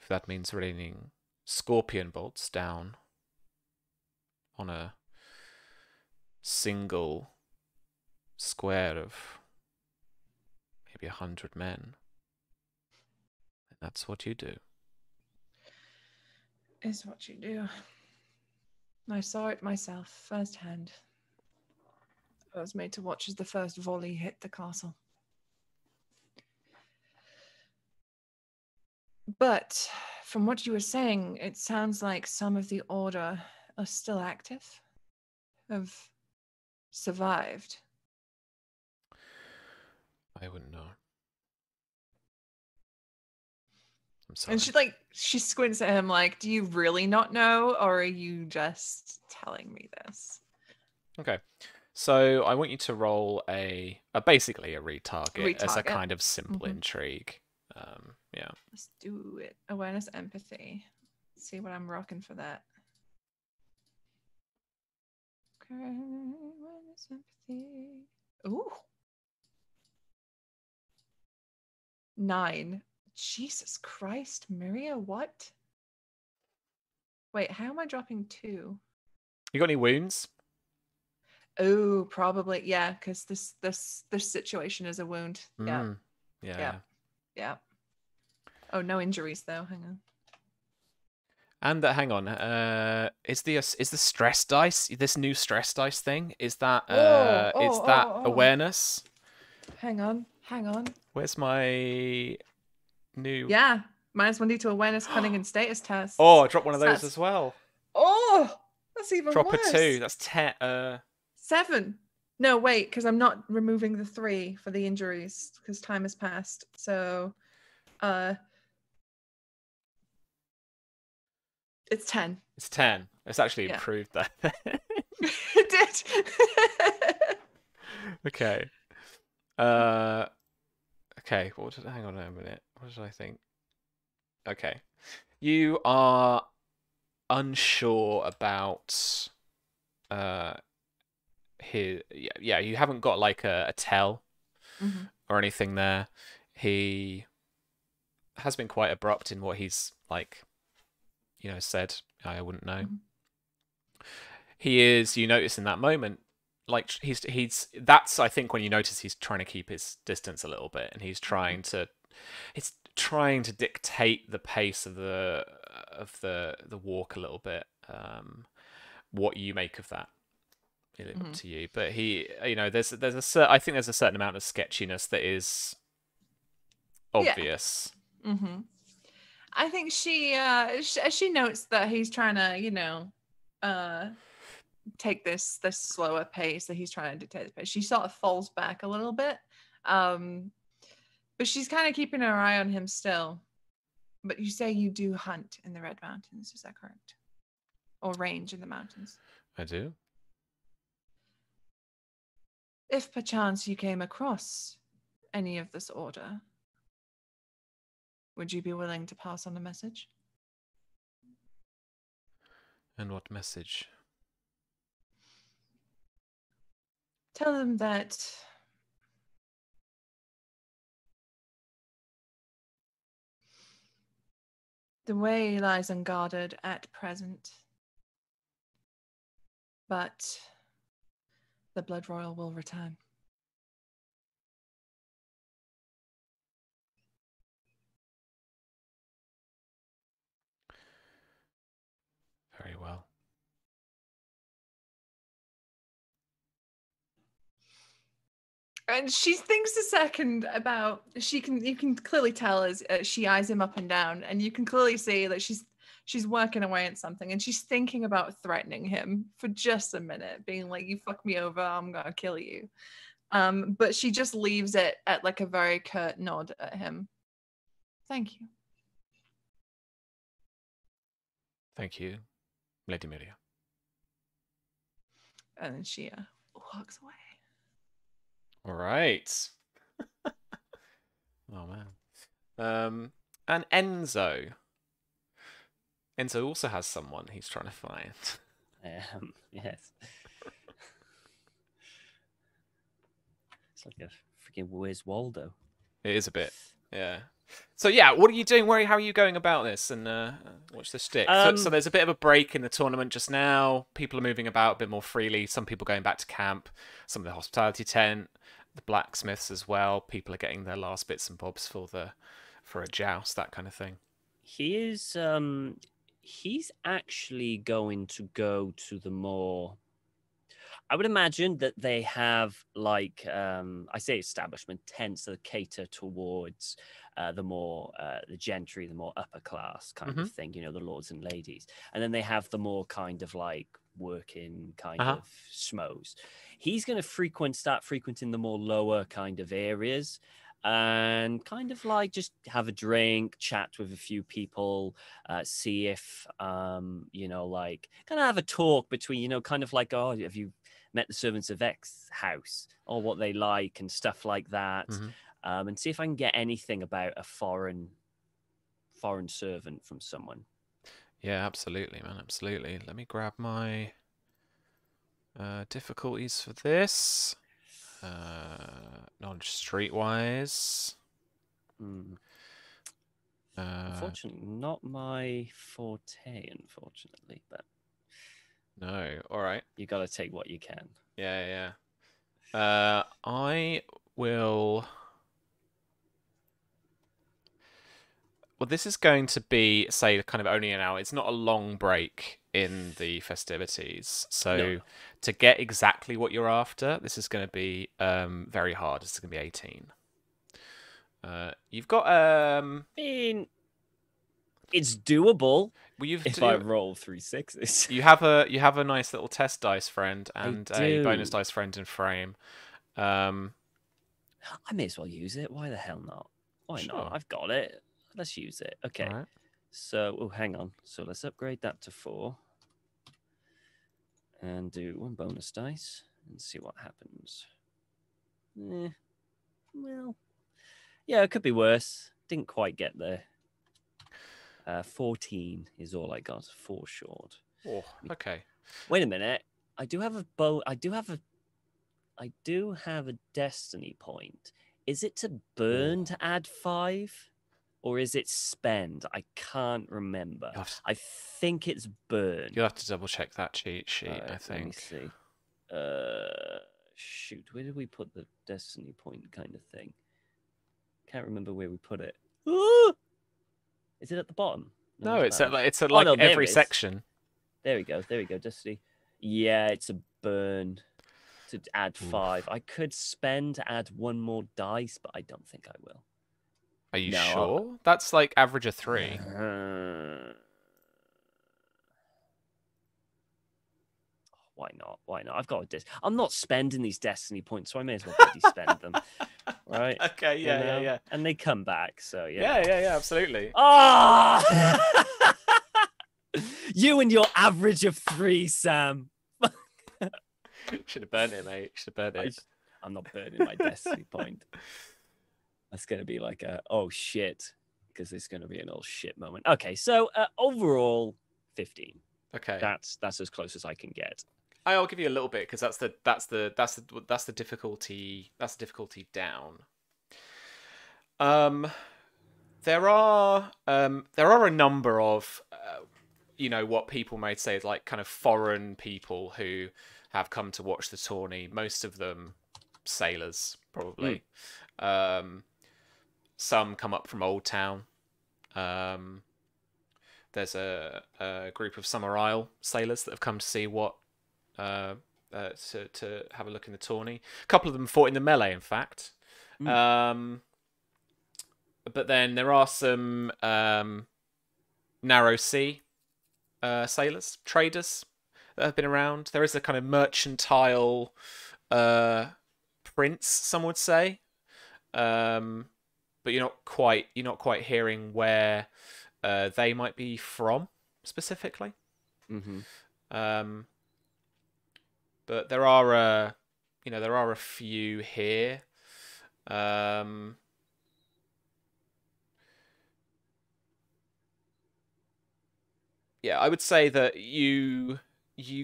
if that means raining scorpion bolts down on a single square of maybe 100 men, that's what you do. Is what you do. I saw it myself firsthand. I was made to watch as the first volley hit the castle. But from what you were saying, it sounds like some of the Order are still active, have survived. I wouldn't know. I'm sorry. And she squints at him like, do you really not know, or are you just telling me this? Okay. So I want you to roll basically a retarget as a kind of simple intrigue. Yeah. Let's do it. Awareness, empathy. Let's see what I'm rocking for that. Okay. Awareness, empathy. Ooh. 9. Jesus Christ, Maria, what? Wait, how am I dropping 2? You got any wounds? Oh, probably, yeah, because this situation is a wound. Yeah. Yeah. Oh, no injuries though. Hang on. And hang on, is the stress dice, this new stress dice thing? Is that awareness? Hang on. Where's my new? Yeah, -1d to awareness, cunning, and status test. Oh, I dropped one of those as well. Oh, that's even drop worse. Drop a 2. That's 10. 7. No, wait, because I'm not removing the 3 for the injuries because time has passed. So, it's 10. It's 10. It's actually improved that. It did. Okay. Okay. Hang on a minute. What did I think? Okay. You are unsure about you haven't got like a tell or anything there. He has been quite abrupt in what he's like, said. I wouldn't know. He is, you notice in that moment, like that's, I think, when you notice he's trying to keep his distance a little bit, and he's trying to dictate the pace of the walk a little bit. What you make of that, up to you. But he, I think there's a certain amount of sketchiness that is obvious. Yeah. I think she notes that he's trying to, take this slower pace, that he's trying to dictate the pace. She sort of falls back a little bit, but she's kind of keeping her eye on him still. But you say you do hunt in the Red Mountains, is that correct? Or range in the mountains? I do. If perchance you came across any of this order, would you be willing to pass on a message? And what message? Tell them that the way lies unguarded at present, but the Blood Royal will return. Very well. And she thinks a second about, you can clearly tell as she eyes him up and down, and you can clearly see that she's working away at something, and she's thinking about threatening him for just a minute, being like, you fuck me over, I'm gonna kill you. But she just leaves it at like a very curt nod at him. Thank you. Thank you, Lady Miria. And then she walks away. All right. Oh man. And Enzo. Enzo also has someone he's trying to find. Yes. It's like a freaking Where's Waldo. It is a bit, yeah. So yeah, what are you doing? How are you going about this? And what's the stick? So there's a bit of a break in the tournament just now. People are moving about a bit more freely. Some people going back to camp. Some of the hospitality tent, the blacksmiths as well. People are getting their last bits and bobs for a joust, that kind of thing. He is he's actually going to go to the more. I would imagine that they have like I say establishment tents that cater towards the more the gentry, the more upper class kind of thing, you know, the lords and ladies, and then they have the more kind of like working kind of schmoes. He's going to start frequenting the more lower kind of areas and kind of like just have a drink, chat with a few people, see if you know, like kind of have a talk between, you know, kind of like, oh, have you met the servants of X house or what they like and stuff like that, and see if I can get anything about a foreign servant from someone. Yeah, absolutely, man, absolutely. Let me grab my difficulties for this. Knowledge streetwise. Unfortunately, not my forte, unfortunately, but no. All right. You got to take what you can. Yeah. I will. Well, this is going to be, say, kind of only an hour. It's not a long break in the festivities. So to get exactly what you're after, this is going to be very hard. This is going to be 18. You've got... I mean, it's doable. Well, if I roll 3 6s. You have a nice little test dice friend and a bonus dice friend in frame. I may as well use it. Why the hell not? Why not? I've got it. Let's use it. Okay. Right. So, hang on. So let's upgrade that to 4. And do 1 bonus dice and see what happens. Well, yeah, it could be worse. Didn't quite get there. 14 is all I got. 4 short. Oh, okay. Wait a minute. I do have a destiny point. Is it to burn to add 5? Or is it spend? I can't remember. I think it's burn. You'll have to double check that cheat sheet, I think. Let me see. Shoot, where did we put the destiny point kind of thing? Can't remember where we put it. Is it at the bottom? No, it's at every section. There we go. Destiny. Yeah, it's a burn to add 5. I could spend to add 1 more dice, but I don't think I will. Are you sure? That's like average of 3. Why not? I've got a I'm not spending these destiny points, so I may as well bloody spend them. Right? Okay, yeah. And they come back, so Yeah, absolutely. You and your average of 3, Sam. Should have burned it, mate. Should have burned it. I'm not burning my destiny point. That's going to be like oh shit, because it's going to be an all shit moment. Okay, so overall 15. Okay, that's as close as I can get. I'll give you a little bit because that's the difficulty. That's the difficulty down. There are a number of what people may say is like kind of foreign people who have come to watch the tourney. Most of them sailors, probably. Some come up from Old Town. There's a group of Summer Isle sailors that have come to see what to have a look in the tourney. A couple of them fought in the melee, in fact. But then there are some narrow sea sailors, traders that have been around. There is a kind of mercantile prince, some would say. But you're not quite hearing where they might be from specifically. But there are a few here. Yeah, I would say that you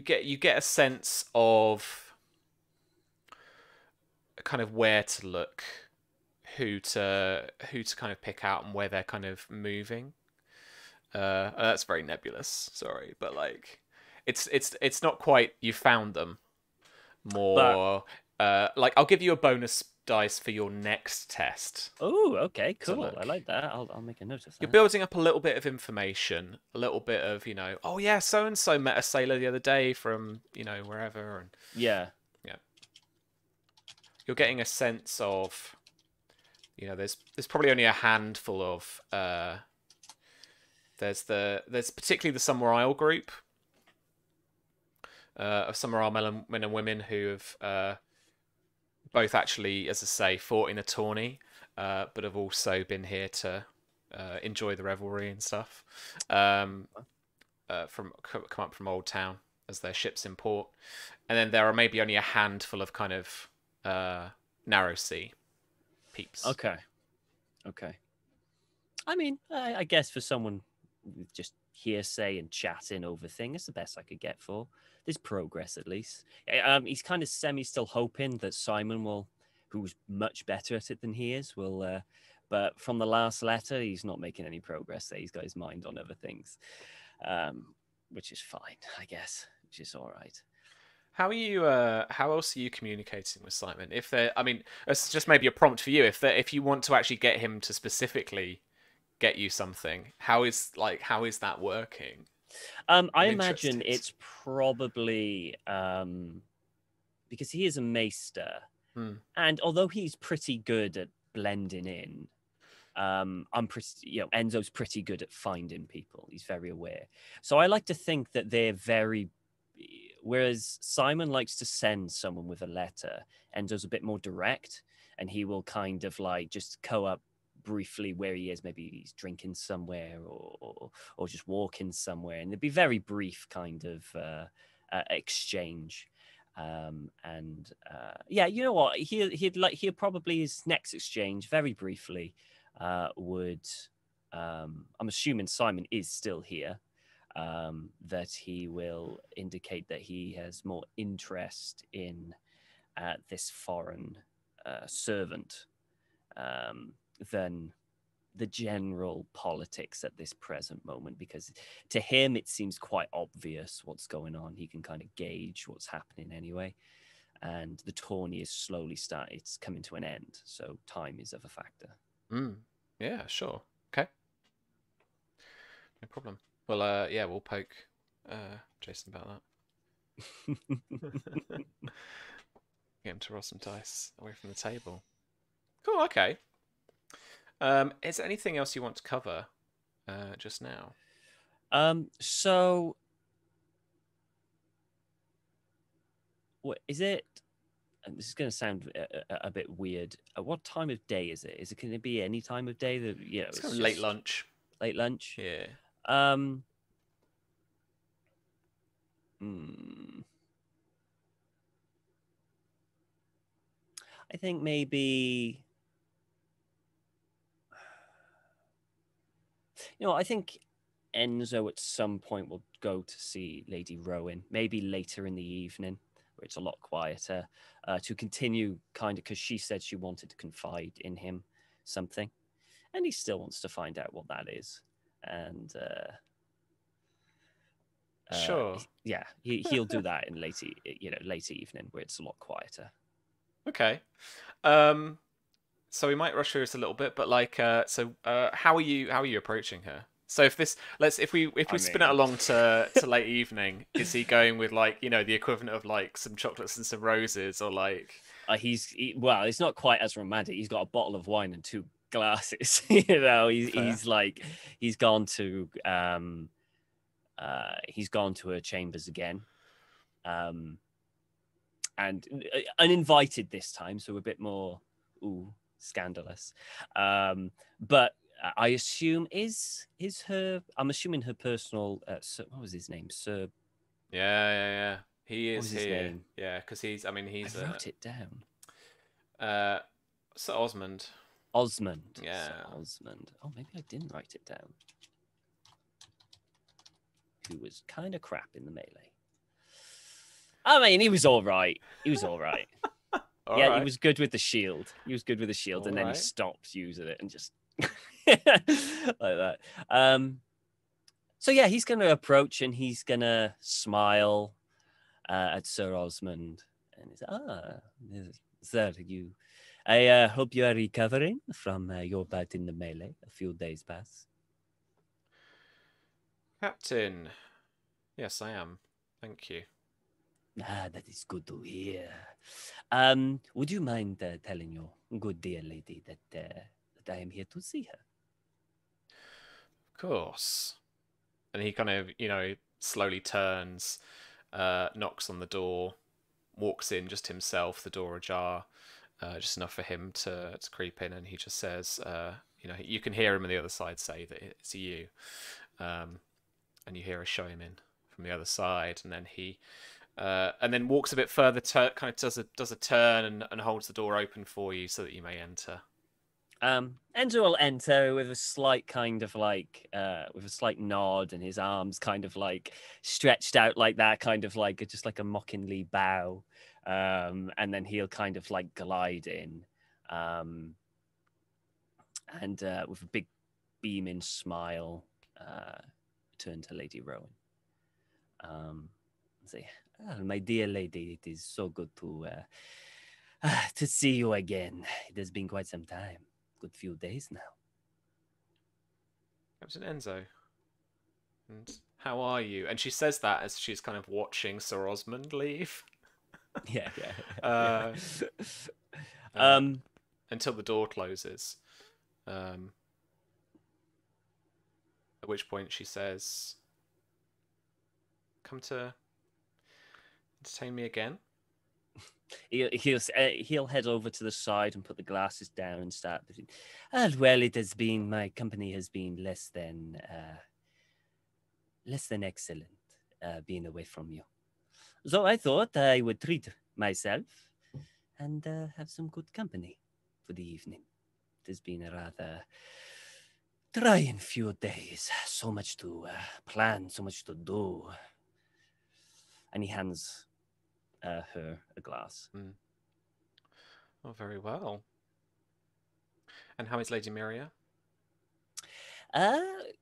get a sense of kind of where to look, who to kind of pick out, and where they're kind of moving. That's very nebulous, sorry, but like it's not quite you found them. More like I'll give you a bonus dice for your next test. Oh, okay, cool. look. I like that. I'll make a note of that. You're building up a little bit of information, a little bit of, oh yeah, so and so met a sailor the other day from, wherever, and yeah. You're getting a sense of, there's probably only a handful of there's particularly the Summer Isle group of Summer Isle men and women who have both actually, as I say, fought in a tourney, but have also been here to enjoy the revelry and stuff. Come up from Old Town as their ships in port, and then there are maybe only a handful of kind of narrow sea peeps. Okay. I mean, I guess for someone with just hearsay and chatting over things, it's the best I could get for. There's progress at least. He's kind of still hoping that Simon who's much better at it than he is, but from the last letter, he's not making any progress there. He's got his mind on other things, which is fine, I guess, which is all right. How are you? How else are you communicating with Simon? It's just maybe a prompt for you. If you want to actually get him to specifically get you something, how is that working? I imagine it's probably because he is a maester, and although he's pretty good at blending in, Enzo's pretty good at finding people. He's very aware. So I like to think that they're very. Whereas Simon likes to send someone with a letter, Enzo's a bit more direct, and he will kind of just go up briefly where he is. Maybe he's drinking somewhere or just walking somewhere, and there'd be very brief kind of exchange. You know what? He'll probably his next exchange very briefly would. I'm assuming Simon is still here. That he will indicate that he has more interest in this foreign servant than the general politics at this present moment, because to him it seems quite obvious what's going on. He can kind of gauge what's happening anyway, and the tourney is slowly it's coming to an end, so time is of a factor. Yeah, sure. Okay, no problem. Well, we'll poke Jason about that. Get him to roll some dice away from the table. Cool, okay. Is there anything else you want to cover just now? So, what is it? And this is going to sound a bit weird. What time of day is it? Can it be any time of day? That it's kind of late lunch. Late lunch. Yeah. I think maybe. I think Enzo at some point will go to see Lady Rowan, maybe later in the evening, where it's a lot quieter, to continue kind of, because she said she wanted to confide in him something, and he still wants to find out what that is. And sure, yeah, he'll do that in late evening, where it's a lot quieter. Okay. So we might rush through this a little bit, but how are you approaching her? So if we spin it along to late evening, is he going with the equivalent of some chocolates and some roses, or it's not quite as romantic. He's got a bottle of wine and 2 glasses. He's gone to her chambers again, and uninvited this time, so a bit more scandalous. But I assume is her. I'm assuming her personal. What was his name? Sir. Yeah. He is his here. Name? Yeah, because he's. I wrote it down. Sir Osmond. Osmond. Yeah. Sir Osmond. Oh, maybe I didn't write it down. Who was kind of crap in the melee. I mean, he was all right. He was good with the shield. All and then right. he stopped using it and just like that. So yeah, he's going to approach and he's going to smile at Sir Osmond, and he's sir, you. I hope you are recovering from your bout in the melee a few days past. Captain. Yes, I am. Thank you. Ah, that is good to hear. Would you mind telling your good dear lady that I am here to see her? Of course. And he kind of, slowly turns, knocks on the door, walks in just himself, the door ajar, just enough for him to creep in, and he just says, you can hear him on the other side say that it's you. And you hear her show him in from the other side, and then walks a bit further, kind of does a turn and holds the door open for you so that you may enter. Enzo will enter with a slight kind of with a slight nod, and his arms kind of like stretched out like that, kind of like just like a mockingly bow, and then he'll kind of like glide in, and with a big beaming smile, turn to Lady Rowan. Say, oh, my dear lady, it is so good to see you again. It has been quite some time. Good few days now. Captain Enzo. And how are you? And she says that as she's kind of watching Sir Osmond leave. Yeah. Until the door closes. At which point she says, come to entertain me again? He'll head over to the side and put the glasses down and start. Well, my company has been less than excellent being away from you. So I thought I would treat myself and have some good company for the evening. It has been a rather trying few days. So much to plan, so much to do. And he hands her a glass. Oh, very well. And how is Lady Miria?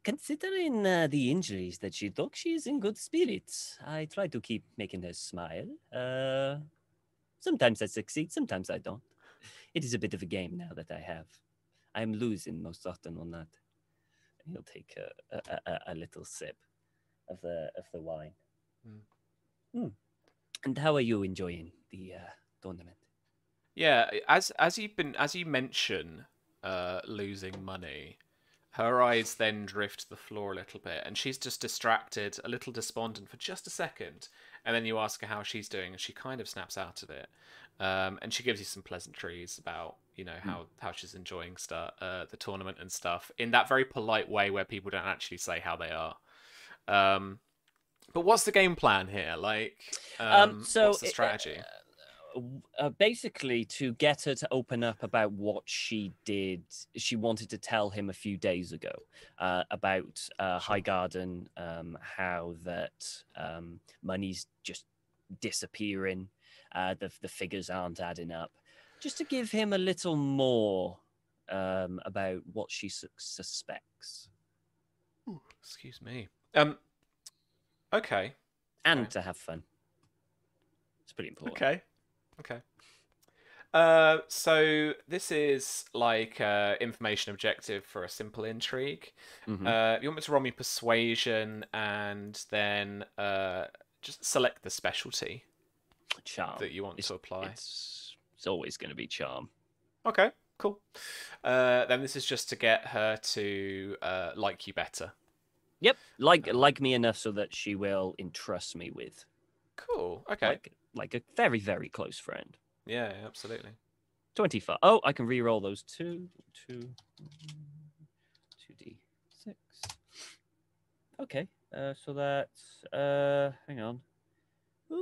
Considering the injuries that she took, she is in good spirits. I try to keep making her smile. Sometimes I succeed, sometimes I don't. It is a bit of a game now that I have. I'm losing most often on that. He'll take a little sip of the wine. And how are you enjoying the tournament? Yeah, as you mention losing money, her eyes then drift to the floor a little bit, and she's just distracted, a little despondent for just a second, and then you ask her how she's doing, and she kind of snaps out of it, and she gives you some pleasantries about how she's enjoying the tournament and stuff in that very polite way where people don't actually say how they are. But what's the game plan here? What's the strategy? Basically, to get her to open up about what she did, she wanted to tell him a few days ago about Highgarden, how that money's just disappearing, the figures aren't adding up. Just to give him a little more about what she suspects. Ooh, excuse me. Okay. And to have fun. It's pretty important. Okay. So this is like information objective for a simple intrigue. Mm-hmm. You want me to roll me persuasion and then just select the specialty Charm that you want to apply. It's always going to be charm. Okay, cool. Then this is just to get her to like you better. Yep, like me enough so that she will entrust me with. Cool. Okay. Like a very, very close friend. Yeah, absolutely. 25. Oh, I can re-roll those 2d6. Okay, so that's hang on. So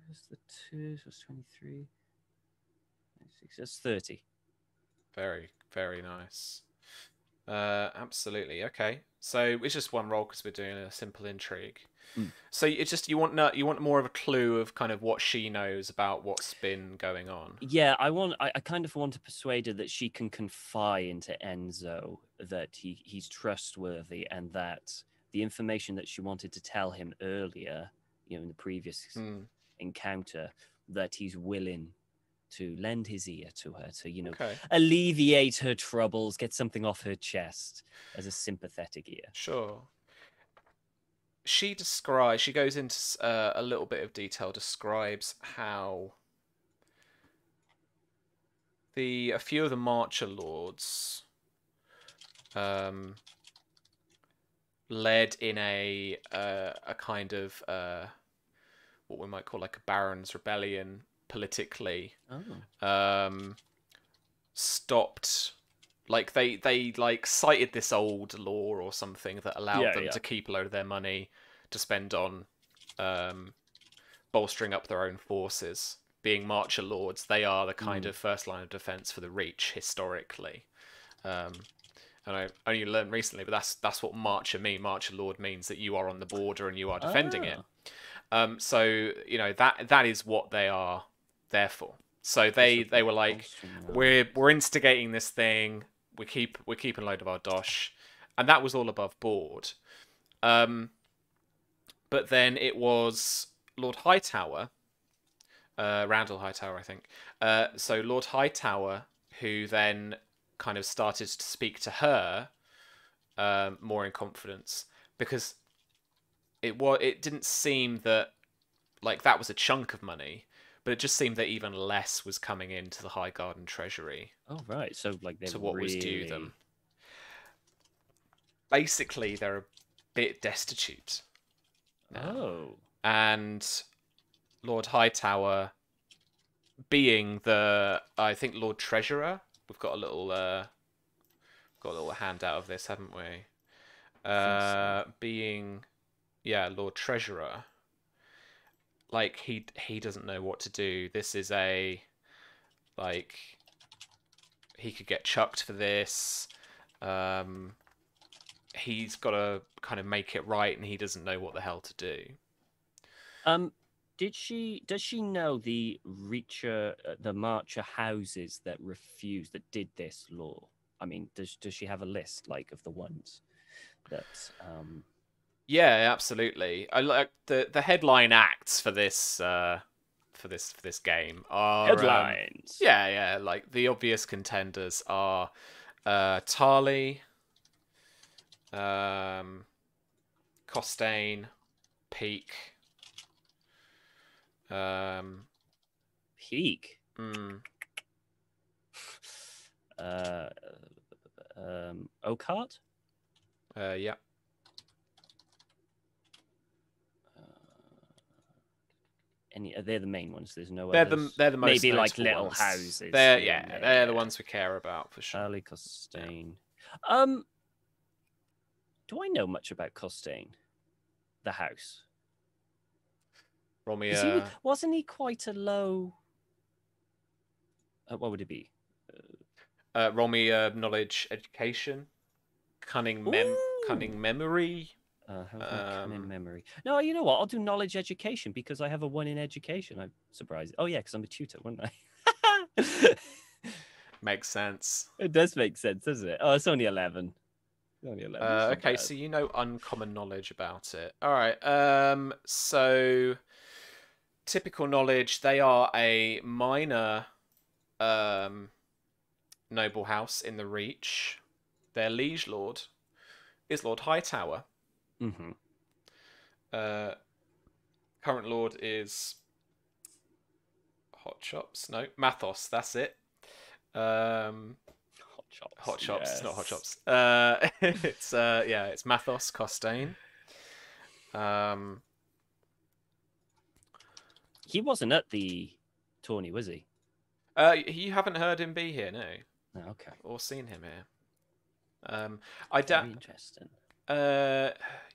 that's the 2, so it's 23. 96, that's 30. Very, very nice. Absolutely. Okay. So it's just one roll because we're doing a simple intrigue. So it's just you want more of a clue of kind of what she knows about what's been going on. Yeah, I kind of want to persuade her that she can confide into Enzo, that he's trustworthy, and that the information that she wanted to tell him earlier, in the previous encounter, that he's willing to lend his ear to her to, Okay. alleviate her troubles, get something off her chest as a sympathetic ear. Sure. She goes into a little bit of detail, describes how a few of the Marcher Lords led in a kind of what we might call like a Baron's Rebellion politically. Stopped, like they like cited this old law or something that allowed them to keep a load of their money to spend on bolstering up their own forces. Being Marcher Lords, they are the kind of first line of defense for the Reach historically. And I only learned recently, but that's what Marcher mean. Marcher Lord means that you are on the border and you are defending it. So that is what they are there for. So they were like, we're instigating this thing. We're keeping a load of our dosh, and that was all above board. But then it was Lord Hightower, Randall Hightower, I think. So Lord Hightower, who then kind of started to speak to her more in confidence, because it didn't seem that like that was a chunk of money, but it just seemed that even less was coming into the Highgarden treasury. Oh right, so like to what was due them. Basically, they're a bit destitute now. Oh, and Lord Hightower, being I think Lord Treasurer. We've got a little handout of this, haven't we? Being, Lord Treasurer. Like he doesn't know what to do. This is he could get chucked for this. He's got to kind of make it right, and he doesn't know what the hell to do. Does she know the Reacher, the Marcher houses that did this law? I mean, does she have a list like of the ones that? Yeah, absolutely. I like the headline acts for this game are Headlines. Like the obvious contenders are Tarly, Costain, Peak. Peak. Oakheart. Yeah. They're the main ones. There's no they're others. They're the most maybe like notable little ones. houses. They're the ones we care about for sure. Charlie Costain. Yeah. Do I know much about Costain? The house. Roll me wasn't he quite a low? What would it be? Roll me knowledge, education, cunning memory. Cunning memory. No, you know what? I'll do knowledge education because I have a 1 in education. I'm surprised. Oh yeah, because I'm a tutor, wouldn't I? Makes sense. It does make sense, doesn't it? Oh, it's only 11. Okay, so you know uncommon knowledge about it. All right. So typical knowledge. They are a minor noble house in the Reach. Their liege lord is Lord Hightower. Mm-hmm. Current lord is Hot Chops. No, Mathos. That's it. Hot Chops. Yes. It's not Hot Chops. It's Mathos Costain. He wasn't at the tourney, was he? You haven't heard him be here, no? Oh, okay. Or seen him here. Very interesting.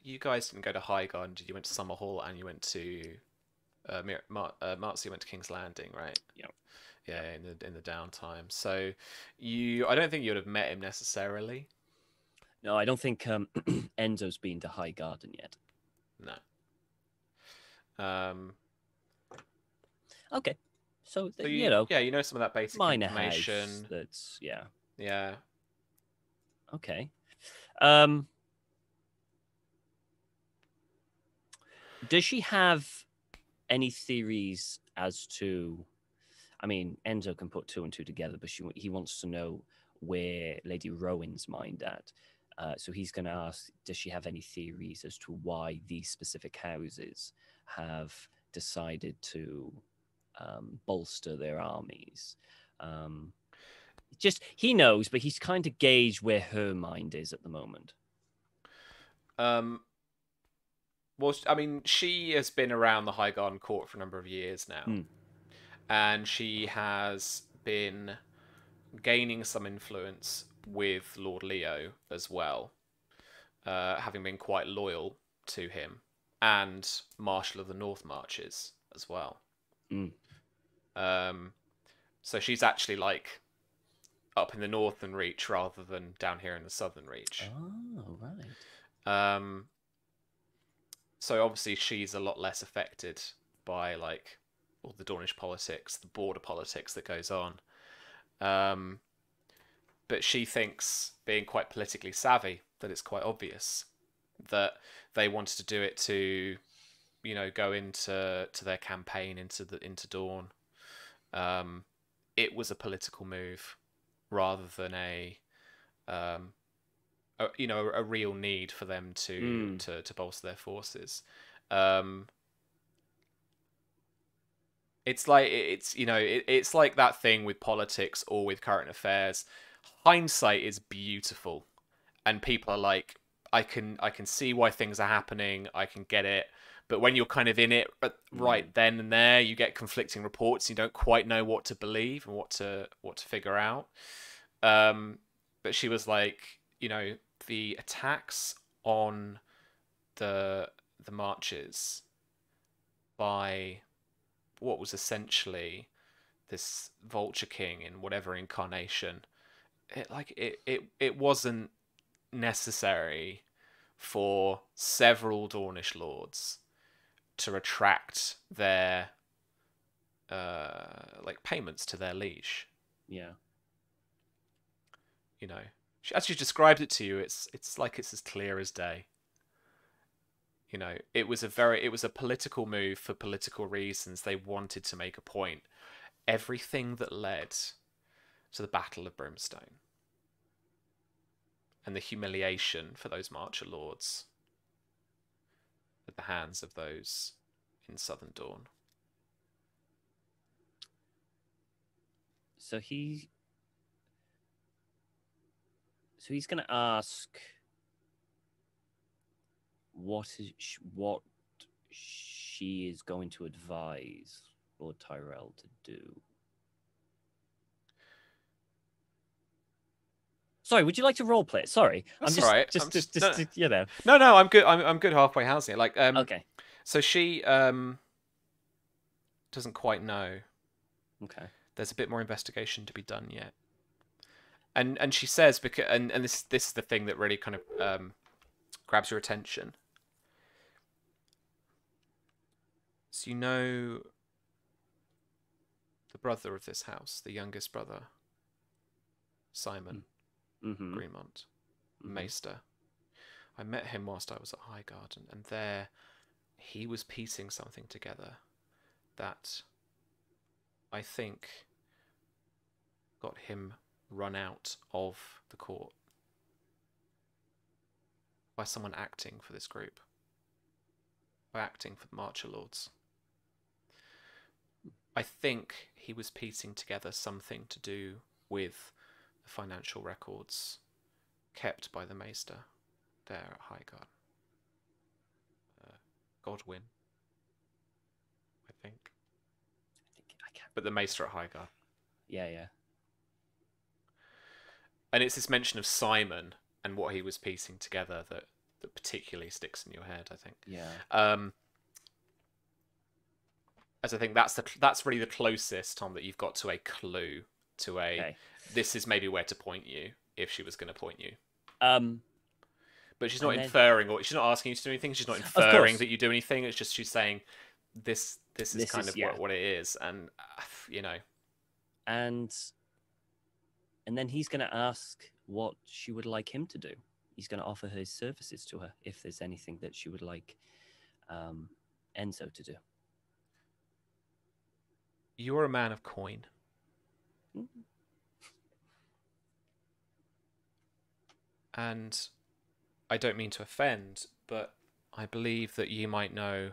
You guys didn't go to Highgarden, did you? Went to Summer Hall and you went to Marcy went to King's Landing, right? Yep. Yeah, in the downtime. So I don't think you would have met him necessarily. No, I don't think Enzo's been to Highgarden yet. No. Okay. So you know some of that basic minor information. House that's Yeah. Okay. Does she have any theories as to? I mean, Enzo can put two and two together, but he wants to know where Lady Rowan's mind at. So he's going to ask, does she have any theories as to why these specific houses have decided to bolster their armies? Just, he knows, but he's kind of gauged where her mind is at the moment. Well, I mean, she has been around the High Garden Court for a number of years now. And she has been gaining some influence with Lord Leo as well, having been quite loyal to him, and Marshal of the North Marches as well. So she's actually like up in the Northern Reach rather than down here in the Southern Reach. Oh, right. So obviously she's a lot less affected by like all the Dornish politics, the border politics that goes on. But she thinks, being quite politically savvy, that it's quite obvious that they wanted to do it to, you know, go into their campaign into Dawn. It was a political move rather than a real need for them to bolster their forces. It's like it's like that thing with politics or with current affairs. Hindsight is beautiful, and people are like, I can see why things are happening. I can get it. But when you're kind of in it right then and there, you get conflicting reports. You don't quite know what to believe and what to figure out. But she was like, you know, the attacks on the marches by what was essentially this Vulture King in whatever incarnation, it wasn't necessary for several Dornish lords to retract their like payments to their liege. Yeah. You know, as she described it to you, it's like it's as clear as day. You know, it was a political move for political reasons. They wanted to make a point. Everything that led to the Battle of Brimstone and the humiliation for those Marcher Lords at the hands of those in Southern Dawn. So he's going to ask what she is going to advise Lord Tyrell to do. Sorry, would you like to roleplay it? Sorry, That's all right. Just you know. No, I'm good. I'm good halfway housing it. Like, Okay. So she doesn't quite know. Okay. There's a bit more investigation to be done yet. And she says, because and this is the thing that really kind of grabs your attention. So you know the brother of this house, the youngest brother, Simon Greenmont, Maester. I met him whilst I was at Highgarden, and there he was piecing something together that I think got him run out of the court by someone acting for this group, by acting for the Marcher Lords. I think he was piecing together something to do with the financial records kept by the Maester there at Highgarden. Godwin, I think. I can't. But the Maester at Highgarden. Yeah. And it's this mention of Simon and what he was piecing together that particularly sticks in your head, I think. Yeah. As I think that's really the closest, Tom, that you've got to a clue, to a Okay. This is maybe where to point you if she was going to point you. But she's not and then- inferring, or she's not asking you to do anything. She's not inferring that you do anything. It's just she's saying this is This kind is- of yeah. what it is, and you know. And then he's going to ask what she would like him to do. He's going to offer his services to her if there's anything that she would like Enzo to do. You're a man of coin. And I don't mean to offend, but I believe that you might know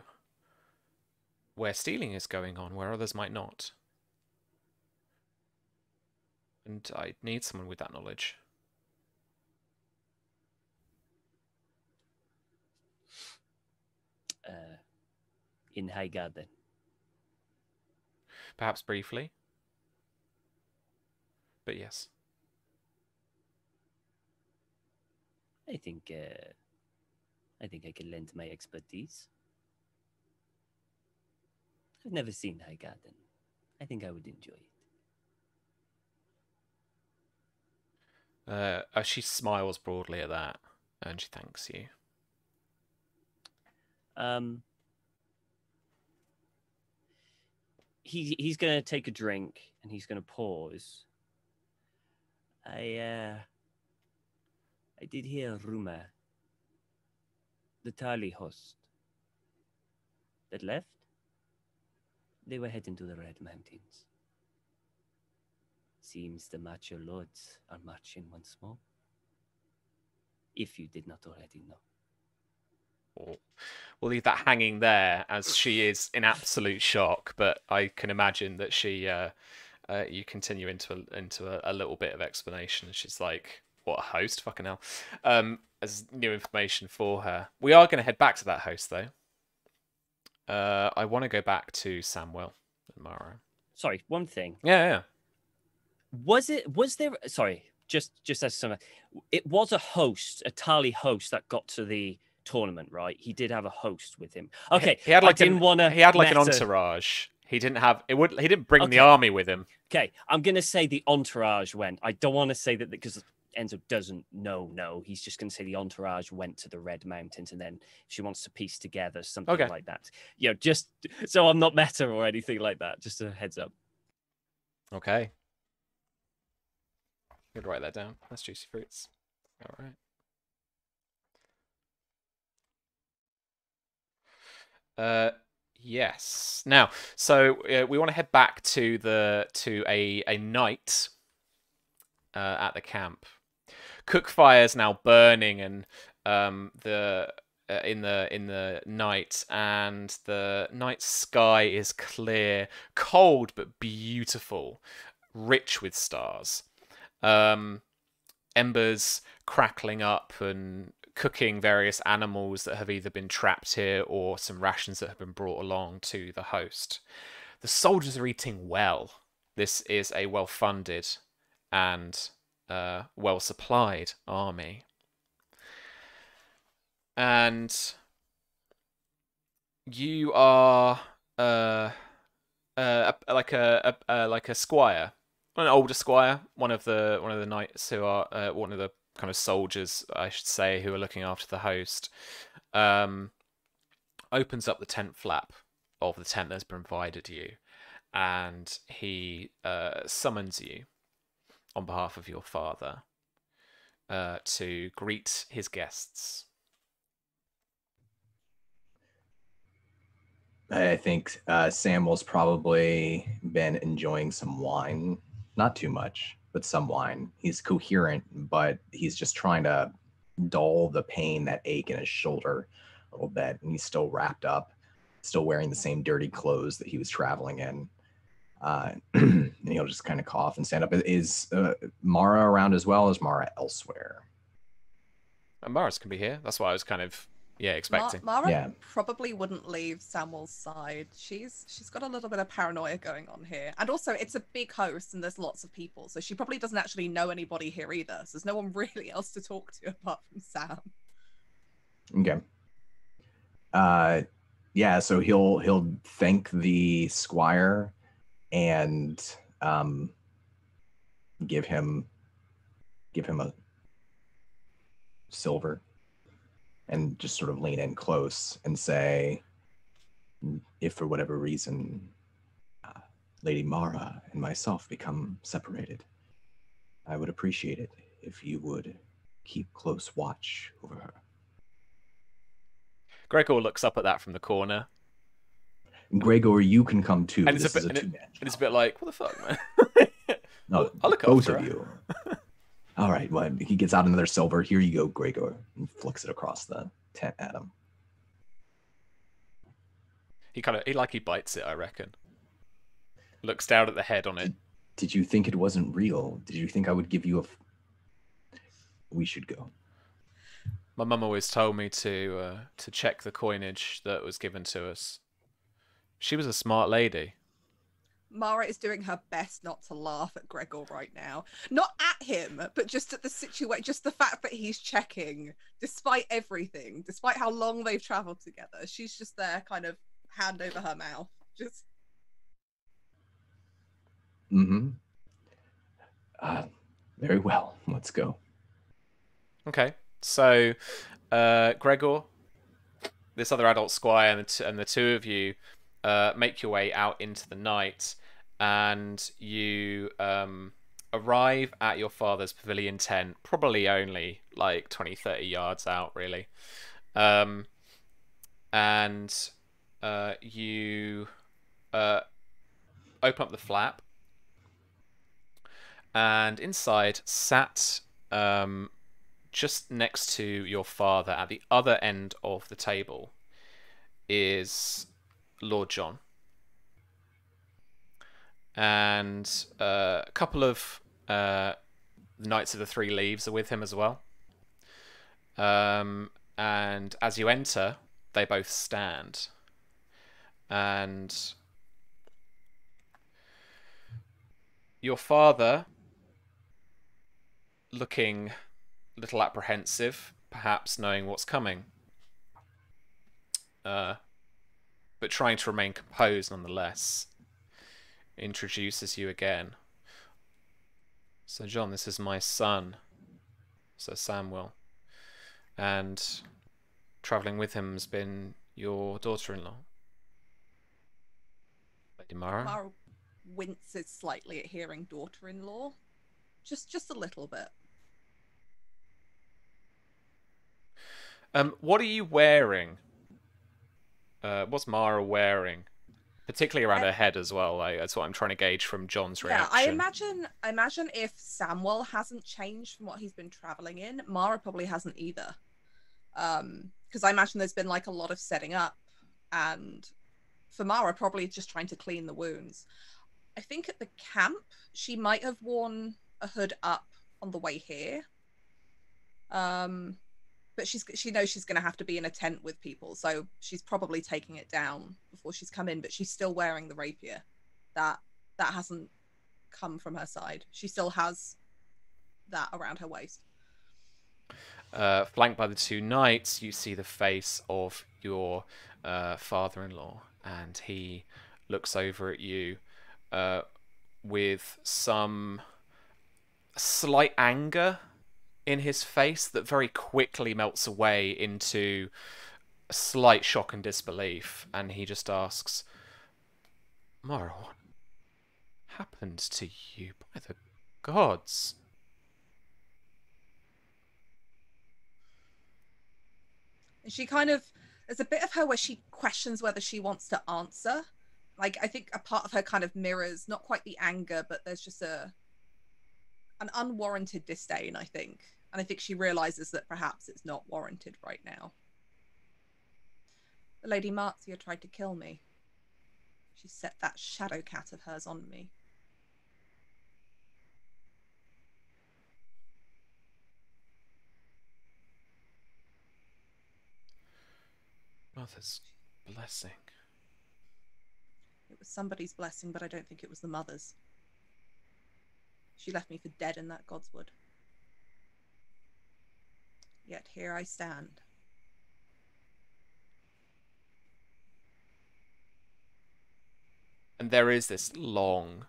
where stealing is going on, where others might not. And I need someone with that knowledge. In Highgarden, then. Perhaps briefly. But yes. I think I can lend my expertise. I've never seen Highgarden. I think I would enjoy it. She smiles broadly at that, and she thanks you. He's gonna take a drink and he's gonna pause. I did hear a rumor. The Tarly host that left, they were heading to the Red Mountains. Seems the macho lords are marching once more. If you did not already know. We'll leave that hanging there, as she is in absolute shock. But I can imagine that she, you continue into a little bit of explanation. She's like, "What a host, fucking hell!" As new information for her. We are going to head back to that host, though. I want to go back to Samwell and Mara. Sorry, one thing. Yeah. Was there? Sorry, just as some. It was a host, a Tarly host that got to the tournament, right? He did have a host with him. Okay, he had like an entourage. He didn't have it. He didn't bring the army with him. Okay, I'm gonna say the entourage went. I don't want to say that because Enzo doesn't know. No, he's just gonna say the entourage went to the Red Mountains, and then she wants to piece together something like that. You know, just so I'm not meta or anything like that. Just a heads up. Okay. I'm gonna write that down. That's juicy fruits. All right. Yes. Now, so we want to head back to a night at the camp. Cookfire's now burning, and in the night, and the night sky is clear, cold but beautiful, rich with stars. Embers crackling up and cooking various animals that have either been trapped here or some rations that have been brought along to the host. The soldiers are eating well. This is a well-funded and well-supplied army. And you are like a squire, an older squire, one of the knights who are one of the kind of soldiers, I should say, who are looking after the host. Opens up the tent flap of the tent that's provided you, and he summons you on behalf of your father to greet his guests. I think Samuel's probably been enjoying some wine. Not too much, but some wine. He's coherent, but he's just trying to dull the pain, that ache in his shoulder a little bit. And he's still wrapped up, still wearing the same dirty clothes that he was traveling in. And he'll just kind of cough and stand up. Is Mara around as well? Is Mara elsewhere? Mara's can be here. That's what I was kind of expecting. Mara probably wouldn't leave Samuel's side. She's got a little bit of paranoia going on here, and also it's a big host and there's lots of people, so she probably doesn't actually know anybody here either. So there's no one really else to talk to apart from Sam. Okay. So he'll thank the squire and give him a silver, and just sort of lean in close and say, if for whatever reason Lady Mara and myself become separated, I would appreciate it if you would keep close watch over her. Gregor looks up at that from the corner. Gregor, you can come too. And this is a two-man and it's a job. bit like, what the fuck, man? No, I'll look both after of her. you. All right. Well, he gets out another silver. Here you go, Gregor. And flicks it across the tent at him. He bites it, I reckon. Looks down at the head on it. Did you think it wasn't real? Did you think I would give you a... We should go. My mum always told me to check the coinage that was given to us. She was a smart lady. Mara is doing her best not to laugh at Gregor right now. Not at him, but just at the situation, just the fact that he's checking, despite everything, despite how long they've traveled together. She's just there, kind of hand over her mouth. Just. Mm-hmm. Very well. Let's go. Okay. So, Gregor, this other adult squire, and the two of you make your way out into the night, and you arrive at your father's pavilion tent, probably only like 20-30 yards out, really. And you open up the flap, and inside, sat just next to your father at the other end of the table, is Lord John. And a couple of Knights of the Three Leaves are with him as well. And as you enter, they both stand. And your father, looking a little apprehensive, perhaps knowing what's coming, but trying to remain composed nonetheless, introduces you again. So, John, this is my son, Sir Samuel, and travelling with him has been your daughter-in-law, Lady Mara. Mara winces slightly at hearing daughter-in-law, just a little bit. What are you wearing? What's Mara wearing? Particularly around her head as well. That's what I'm trying to gauge from John's reaction. Yeah, I imagine if Samuel hasn't changed from what he's been traveling in, Mara probably hasn't either. Because I imagine there's been like a lot of setting up, and for Mara, probably just trying to clean the wounds. I think at the camp, she might have worn a hood up on the way here. But she knows she's going to have to be in a tent with people, so she's probably taking it down before she's come in, but she's still wearing the rapier. That hasn't come from her side. She still has that around her waist. Flanked by the two knights, you see the face of your father-in-law, and he looks over at you with some slight anger in his face that very quickly melts away into a slight shock and disbelief, and he just asks, Mara, what happened to you, by the gods? And she kind of, there's a bit of her where she questions whether she wants to answer. Like, I think a part of her kind of mirrors, not quite the anger, but there's just an unwarranted disdain, I think. And I think she realizes that perhaps it's not warranted right now. The Lady Marzia tried to kill me. She set that shadow cat of hers on me. Mother's blessing. It was somebody's blessing, but I don't think it was the mother's. She left me for dead in that godswood. Yet here I stand. And there is this long,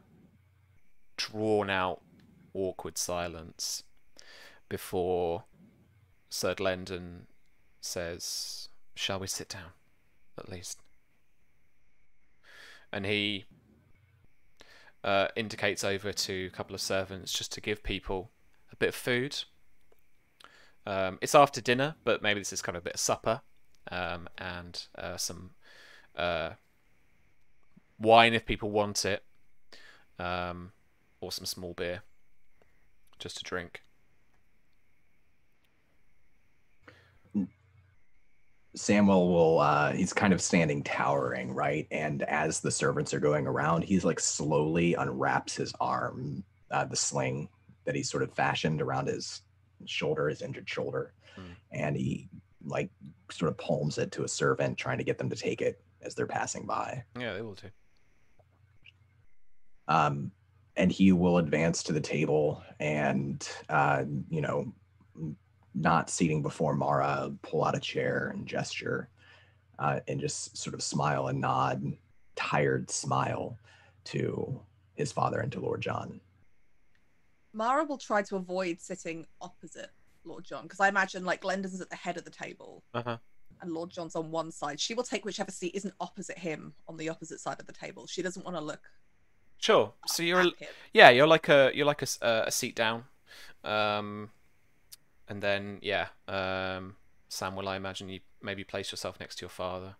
drawn-out, awkward silence before Sir Glendon says, shall we sit down, at least? And he indicates over to a couple of servants just to give people a bit of food. It's after dinner, but maybe this is kind of a bit of supper, and some wine if people want it, or some small beer, just to drink. Samuel will, he's kind of standing towering, right? And as the servants are going around, he's like slowly unwraps his arm, the sling that he's sort of fashioned around his shoulder, his injured shoulder. And he like sort of palms it to a servant, trying to get them to take it as they're passing by. Yeah, they will do. And he will advance to the table and, you know, not seating before Mara, pull out a chair and gesture, and just sort of smile and nod, tired smile to his father and to Lord John. Mara will try to avoid sitting opposite Lord John, because I imagine like Glenden's at the head of the table and Lord John's on one side. She will take whichever seat isn't opposite him on the opposite side of the table. She doesn't want to look. Sure. So you're like a seat down, and then Samuel, I imagine you maybe place yourself next to your father,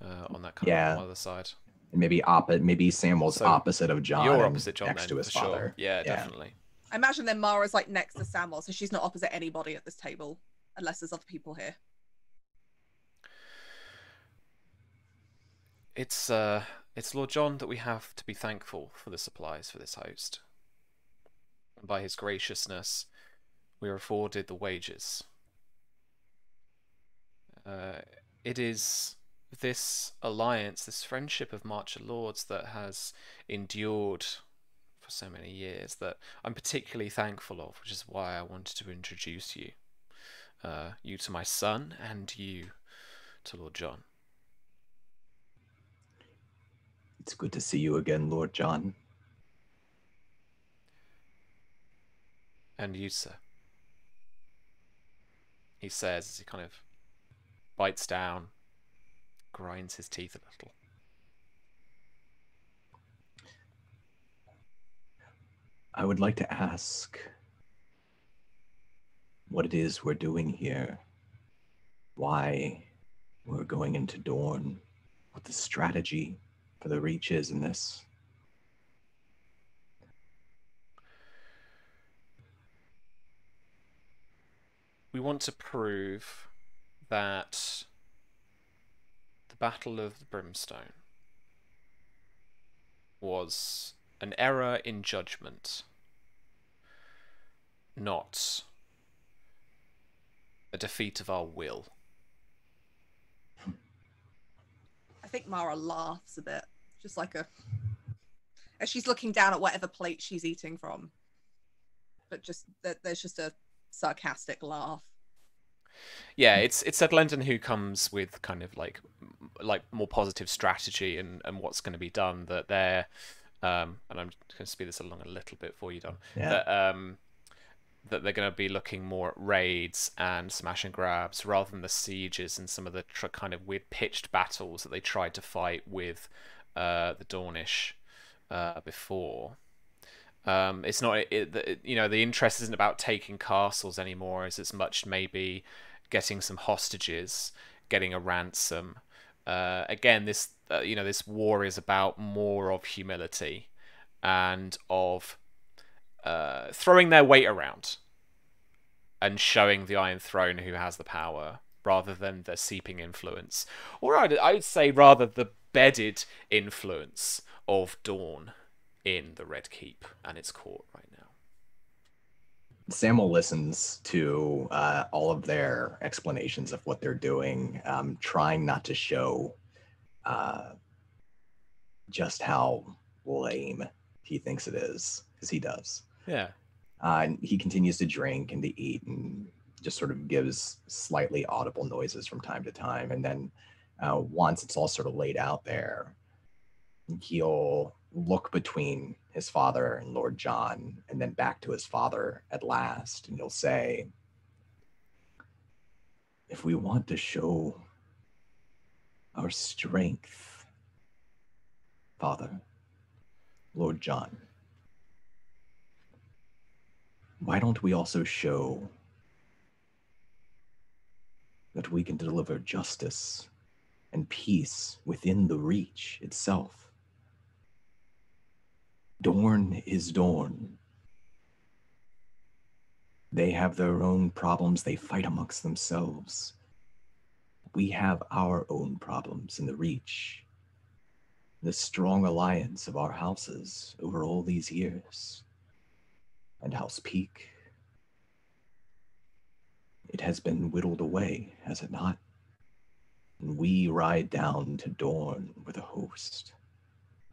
on that kind of other side. And maybe Samuel's opposite of John. You're opposite John next then, to his for father. Sure. Yeah, definitely. I imagine then Mara's like next to Samuel, so she's not opposite anybody at this table, unless there's other people here. It's Lord John that we have to be thankful for the supplies for this host. And by his graciousness, we are afforded the wages. It is this alliance, this friendship of Marcher Lords that has endured for so many years that I'm particularly thankful of, which is why I wanted to introduce you. You to my son, and you to Lord John. It's good to see you again, Lord John. And you, sir. He says as he kind of bites down, grinds his teeth a little. I would like to ask what it is we're doing here, why we're going into Dorne, what the strategy for the Reach is in this. We want to prove that the Battle of the Brimstone was an error in judgment, not a defeat of our will. I think Mara laughs a bit, just like as she's looking down at whatever plate she's eating from. But just there's just a sarcastic laugh. Yeah, it's a Glendon who comes with kind of like more positive strategy and what's going to be done. That they're and I'm going to speed this along a little bit for you, Don. Yeah. That they're going to be looking more at raids and smash and grabs rather than the sieges and some of the kind of weird pitched battles that they tried to fight with the Dornish before. It's not, the interest isn't about taking castles anymore as much maybe getting some hostages, getting a ransom. Again, this war is about more of humility and of throwing their weight around and showing the Iron Throne who has the power rather than the seeping influence. Or I would say rather the bedded influence of Dorne in the Red Keep and its court right now. Samuel listens to all of their explanations of what they're doing, trying not to show just how lame he thinks it is, because he does. Yeah. And he continues to drink and to eat and just sort of gives slightly audible noises from time to time. And then once it's all sort of laid out there, he'll look between his father and Lord John and then back to his father at last. And he'll say, if we want to show our strength, Father, Lord John, why don't we also show that we can deliver justice and peace within the Reach itself? Dorne is Dorne. They have their own problems. They fight amongst themselves. We have our own problems in the Reach. The strong alliance of our houses over all these years. And House Peak. It has been whittled away, has it not? And we ride down to Dorne with a host.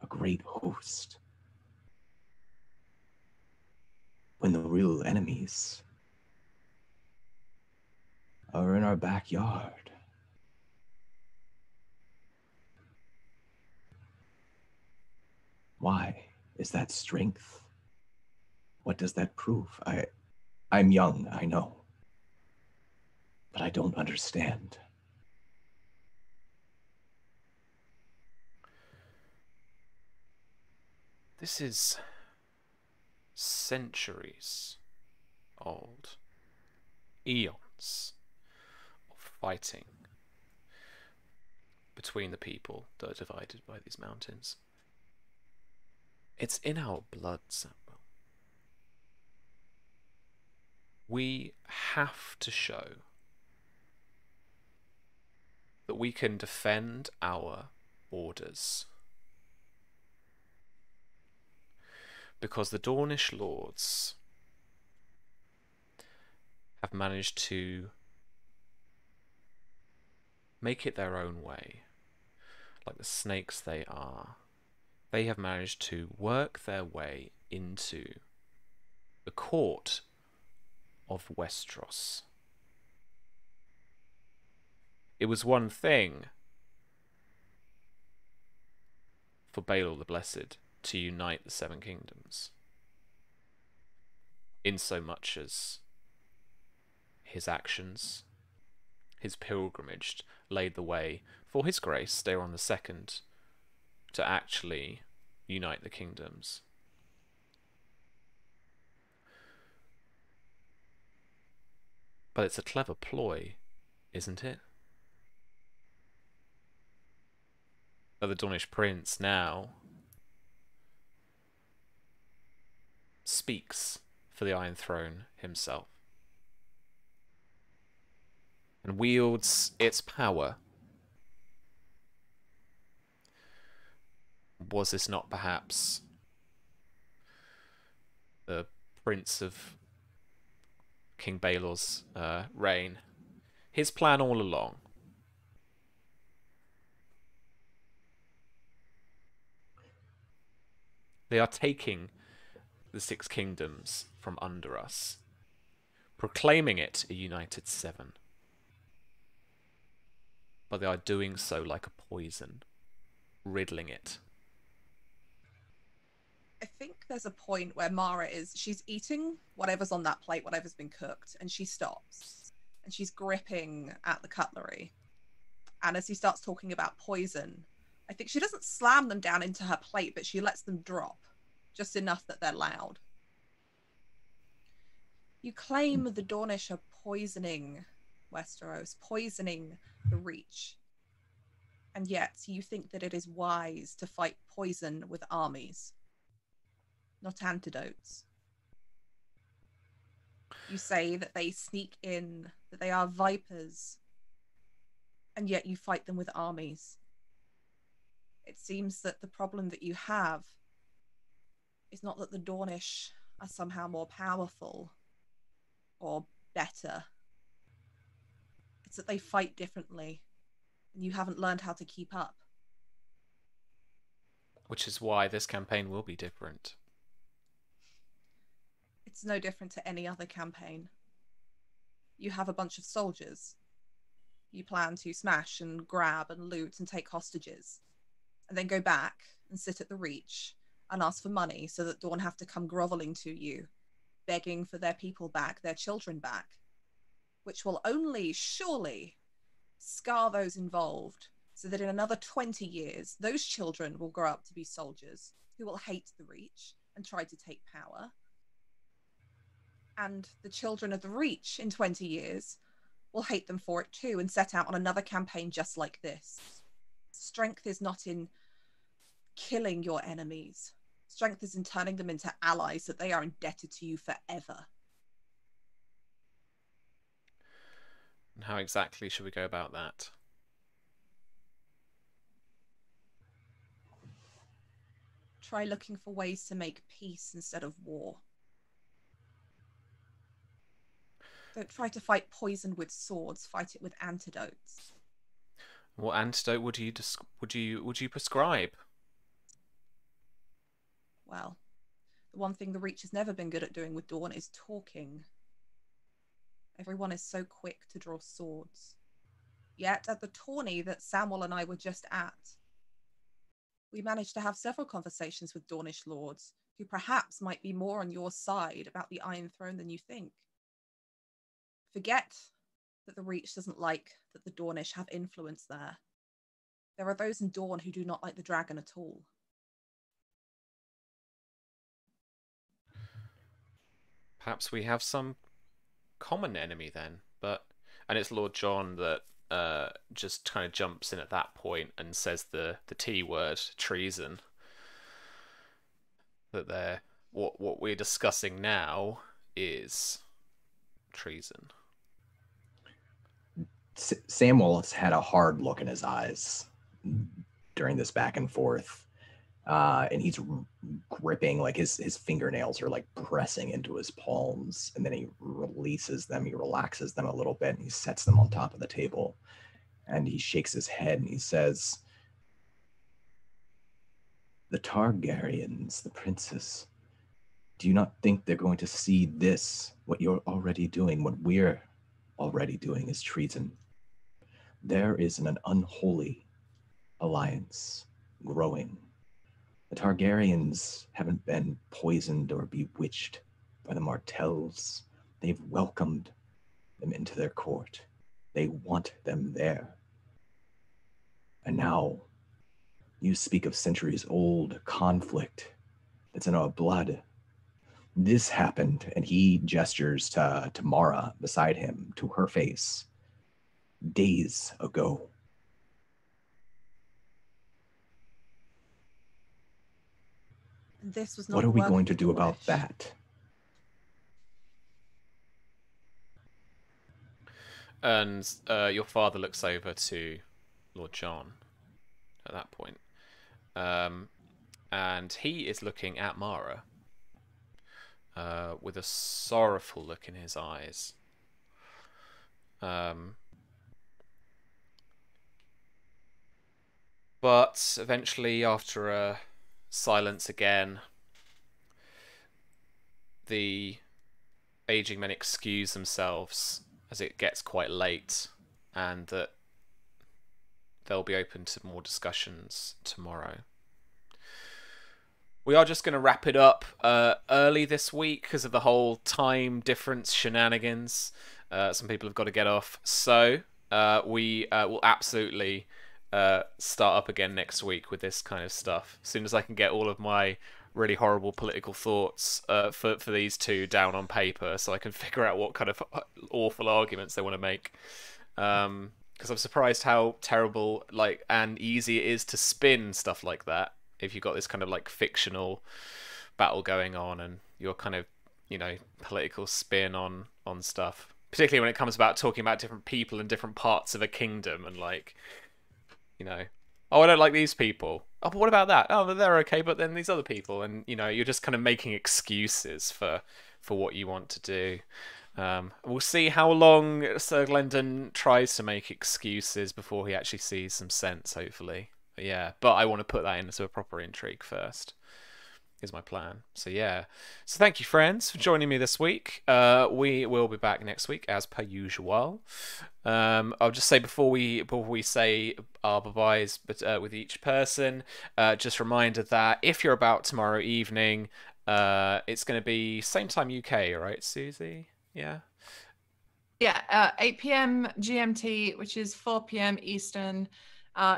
A great host. When the real enemies are in our backyard. Why? Is that strength? What does that prove? I'm young, I know. But I don't understand. This is centuries old. Eons of fighting between the people that are divided by these mountains. It's in our blood, Samuel. We have to show that we can defend our borders. Because the Dornish lords have managed to make it their own way. Like the snakes they are, they have managed to work their way into the court of Westeros. It was one thing for Baelor the Blessed to unite the Seven Kingdoms, in so much as his actions, his pilgrimage, laid the way for His Grace, Daeron II, to actually unite the kingdoms. But it's a clever ploy, isn't it? That the Dornish prince now speaks for the Iron Throne himself and wields its power. Was this not perhaps the prince of King Baelor's reign? His plan all along. They are taking the Six Kingdoms from under us, proclaiming it a united seven. But they are doing so like a poison, riddling it. I think there's a point where Mara she's eating whatever's on that plate, whatever's been cooked, and she stops. And she's gripping at the cutlery. And as he starts talking about poison, I think she doesn't slam them down into her plate, but she lets them drop, just enough that they're loud. You claim the Dornish are poisoning Westeros, poisoning the Reach. And yet you think that it is wise to fight poison with armies, not antidotes. You say that they sneak in, that they are vipers, and yet you fight them with armies. It seems that the problem that you have is not that the Dornish are somehow more powerful or better. It's that they fight differently, and you haven't learned how to keep up. Which is why this campaign will be different. It's no different to any other campaign. You have a bunch of soldiers. You plan to smash and grab and loot and take hostages, and then go back and sit at the Reach and ask for money so that Dorne have to come groveling to you, begging for their people back, their children back, which will only surely scar those involved so that in another 20 years, those children will grow up to be soldiers who will hate the Reach and try to take power. And the children of the Reach in 20 years will hate them for it too and set out on another campaign just like this. Strength is not in killing your enemies. strength is in turning them into allies that they are indebted to you forever. And how exactly should we go about that? Try looking for ways to make peace instead of war. Don't try to fight poison with swords. Fight it with antidotes. What antidote would you prescribe? Well, the one thing the Reach has never been good at doing with Dawn is talking. Everyone is so quick to draw swords. Yet at the tourney that Samuel and I were just at, we managed to have several conversations with Dornish lords who perhaps might be more on your side about the Iron Throne than you think. Forget that the Reach doesn't like that the Dornish have influence there. There are those in Dorne who do not like the dragon at all. Perhaps we have some common enemy then, and it's Lord John that just kind of jumps in at that point and says the T word, treason. That what we're discussing now is treason. Samuel's had a hard look in his eyes during this back and forth, and he's gripping, like his fingernails are like pressing into his palms, and then he releases them, he relaxes them a little bit, and he sets them on top of the table, and he shakes his head and he says, "The Targaryens, the princes, do you not think they're going to see this, what you're already doing, what we're already doing, is treason? There is an unholy alliance growing. The Targaryens haven't been poisoned or bewitched by the Martells. They've welcomed them into their court. They want them there. And now you speak of centuries-old conflict that's in our blood. This happened," and he gestures to Mara beside him, to her face, "days ago. And this was not What are we work going of to the do about Dornish. that?" And your father looks over to Lord John at that point. And he is looking at Mara with a sorrowful look in his eyes. But eventually, after a silence again, the aging men excuse themselves as it gets quite late, and that they'll be open to more discussions tomorrow. We are just going to wrap it up early this week because of the whole time difference shenanigans. Some people have got to get off. So we will absolutely start up again next week with this kind of stuff. As soon as I can get all of my really horrible political thoughts for these two down on paper, so I can figure out what kind of awful arguments they want to make. Because I'm surprised how terrible and easy it is to spin stuff like that if you've got this kind of fictional battle going on and your kind of political spin on stuff, particularly when it comes about talking about different people in different parts of a kingdom and oh, I don't like these people. Oh, but what about that? Oh, they're okay, but then these other people, and you're just kind of making excuses for what you want to do. We'll see how long Sir Glendon tries to make excuses before he actually sees some sense, hopefully. But I want to put that into a proper intrigue first, is my plan. So thank you, friends, for joining me this week. We will be back next week as per usual. I'll just say before we say our bye-byes with each person, just a reminder that if you're about tomorrow evening, it's going to be same time UK, right, Susie? Yeah, 8 p.m. GMT, which is 4 p.m. Eastern.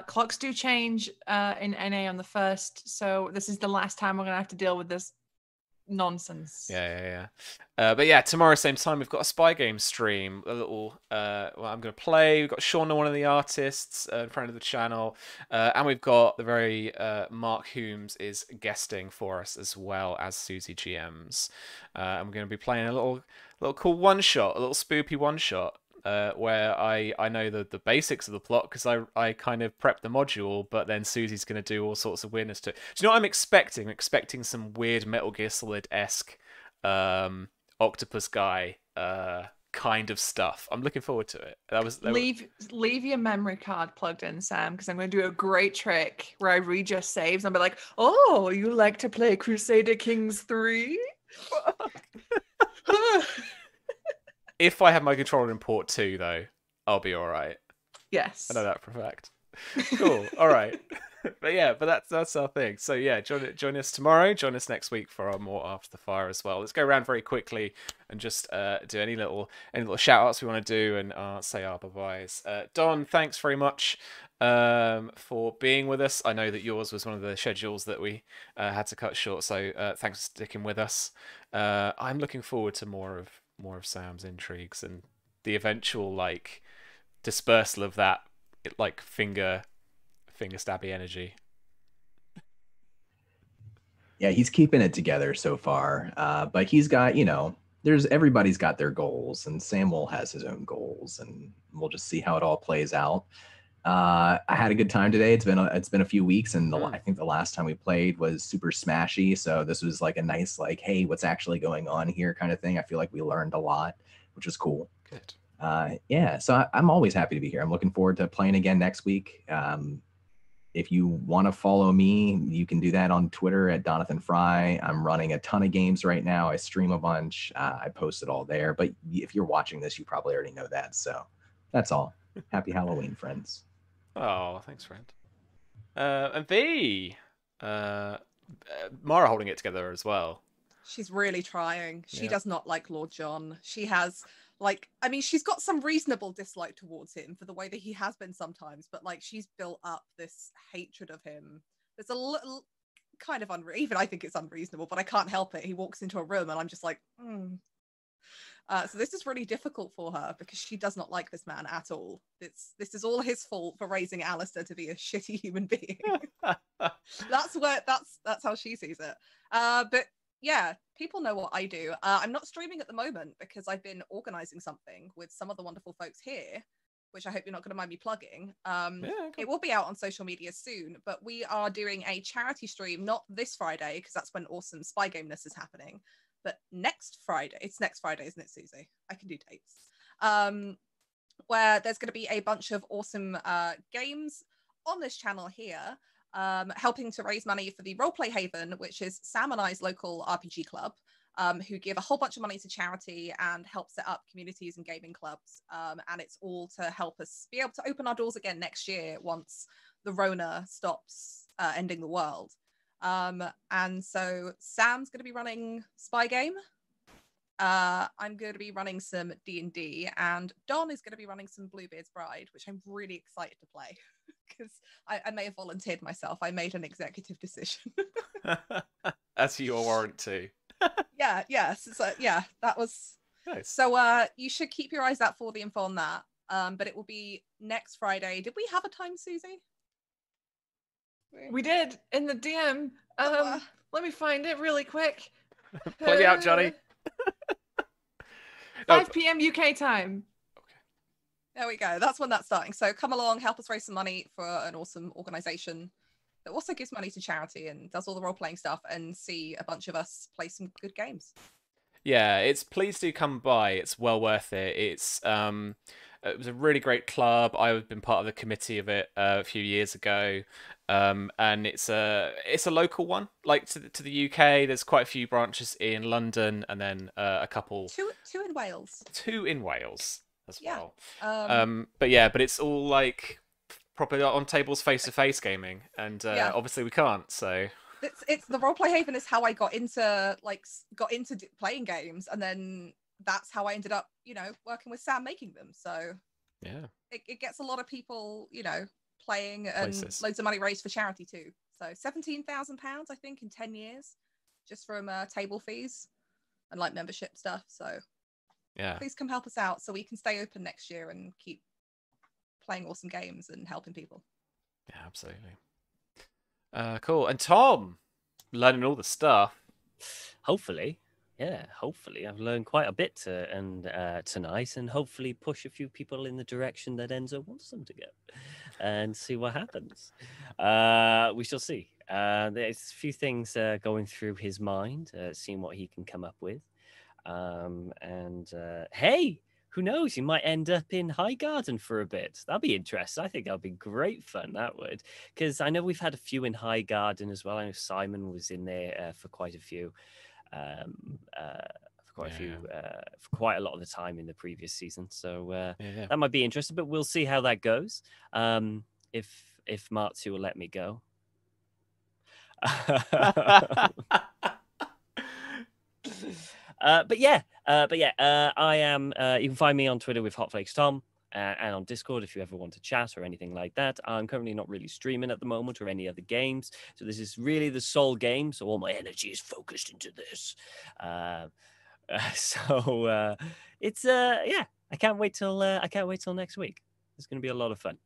Clocks do change in NA on the 1st, so this is the last time we're going to have to deal with this nonsense. Yeah. But yeah, tomorrow same time we've got a spy game stream. A little. Well, I'm gonna play. We've got Shauna, one of the artists, friend of the channel, and we've got the very Mark Humes is guesting for us as well as Susie GMs, and we're gonna be playing a little cool one shot, a little spoopy one shot. Where I know the basics of the plot because I kind of prepped the module, but then Susie's going to do all sorts of weirdness to it. Do you know what I'm expecting? I'm expecting some weird Metal Gear Solid-esque octopus guy kind of stuff. I'm looking forward to it. Leave your memory card plugged in, Sam, because I'm going to do a great trick where I read your saves and I'll be like, oh, you like to play Crusader Kings 3? If I have my controller in port 2, though, I'll be all right. Yes. I know that for a fact. Cool. All right. but that's our thing. So yeah, join us tomorrow. Join us next week for our more After the Fire as well. Let's go around very quickly and just do any little shout outs we want to do and say our bye-byes. Don, thanks very much for being with us. I know that yours was one of the schedules that we had to cut short, so thanks for sticking with us. I'm looking forward to more of Sam's intrigues and the eventual dispersal of that finger stabby energy. Yeah, he's keeping it together so far, but he's got, everybody's got their goals, and Samuel has his own goals, and we'll just see how it all plays out. I had a good time today. It's been a few weeks, and I think the last time we played was super smashy. So this was a nice hey, what's actually going on here kind of thing. I feel like we learned a lot, which was cool. Good. Yeah. So I'm always happy to be here. I'm looking forward to playing again next week. If you want to follow me, you can do that on Twitter at Donathan Fry. I'm running a ton of games right now. I stream a bunch. I post it all there. But if you're watching this, you probably already know that. So that's all. Happy Halloween, friends. Oh, thanks, friend. And V, Mara holding it together as well. She's really trying. She does not like Lord John. She has she's got some reasonable dislike towards him for the way that he has been sometimes, but she's built up this hatred of him. There's a little kind of even I think it's unreasonable, but I can't help it. He walks into a room and I'm just like, So this is really difficult for her because she does not like this man at all. This is all his fault for raising Alistair to be a shitty human being. That's how she sees it. But yeah, people know what I do. I'm not streaming at the moment because I've been organizing something with some of the wonderful folks here, which I hope you're not going to mind me plugging. It will be out on social media soon, but we are doing a charity stream, not this Friday, because that's when awesome spy gameness is happening. But next Friday, it's next Friday, isn't it, Susie? I can do dates. Where there's going to be a bunch of awesome games on this channel here, helping to raise money for the Roleplay Haven, which is Sam and I's local RPG club, who give a whole bunch of money to charity and help set up communities and gaming clubs. And it's all to help us be able to open our doors again next year once the Rona stops ending the world. And so Sam's going to be running Spy Game. I'm going to be running some D&D, and Don is going to be running some Bluebeard's Bride, which I'm really excited to play because I may have volunteered myself. I made an executive decision. As your warrant too. Yes. So, yeah, that was nice. So you should keep your eyes out for the info on that. But it will be next Friday. Did we have a time, Susie? We did in the DM. Let me find it really quick. Play me out, Johnny. 5 p.m. UK time. Okay. There we go. That's when that's starting. So come along, help us raise some money for an awesome organization that also gives money to charity and does all the role-playing stuff, and see a bunch of us play some good games. Yeah, please do come by. It's well worth it. It was a really great club. I've been part of the committee of it a few years ago, and it's a local one. To the UK, there's quite a few branches in London, and then a couple. Two in Wales. Two in Wales as well. But it's all proper on tables, face-to-face gaming, and obviously we can't. So it's the Roleplay Haven is how I got into playing games, and then that's how I ended up, working with Sam making them. So yeah, it gets a lot of people, playing, and Places. loads of money raised for charity too. So £17,000, I think, in 10 years, just from table fees and like membership stuff. So yeah, please come help us out so we can stay open next year and keep playing awesome games and helping people. Yeah, absolutely. Cool. And Tom, learning all the stuff. Hopefully, yeah, hopefully I've learned quite a bit tonight, and hopefully push a few people in the direction that Enzo wants them to go, and see what happens. We shall see. There's a few things going through his mind, seeing what he can come up with. Hey, who knows? You might end up in Highgarden for a bit. That'd be interesting. I think that'd be great fun. That would, because I know we've had a few in Highgarden as well. I know Simon was in there for quite a few, for quite a lot of the time in the previous season. So that might be interesting. But we'll see how that goes. If Martsu will let me go. But yeah, I am. You can find me on Twitter with Hotflakes Tom, and on Discord if you ever want to chat or anything like that. I'm currently not really streaming at the moment or any other games, so this is really the sole game. So all my energy is focused into this. It's yeah. I can't wait till next week. It's going to be a lot of fun.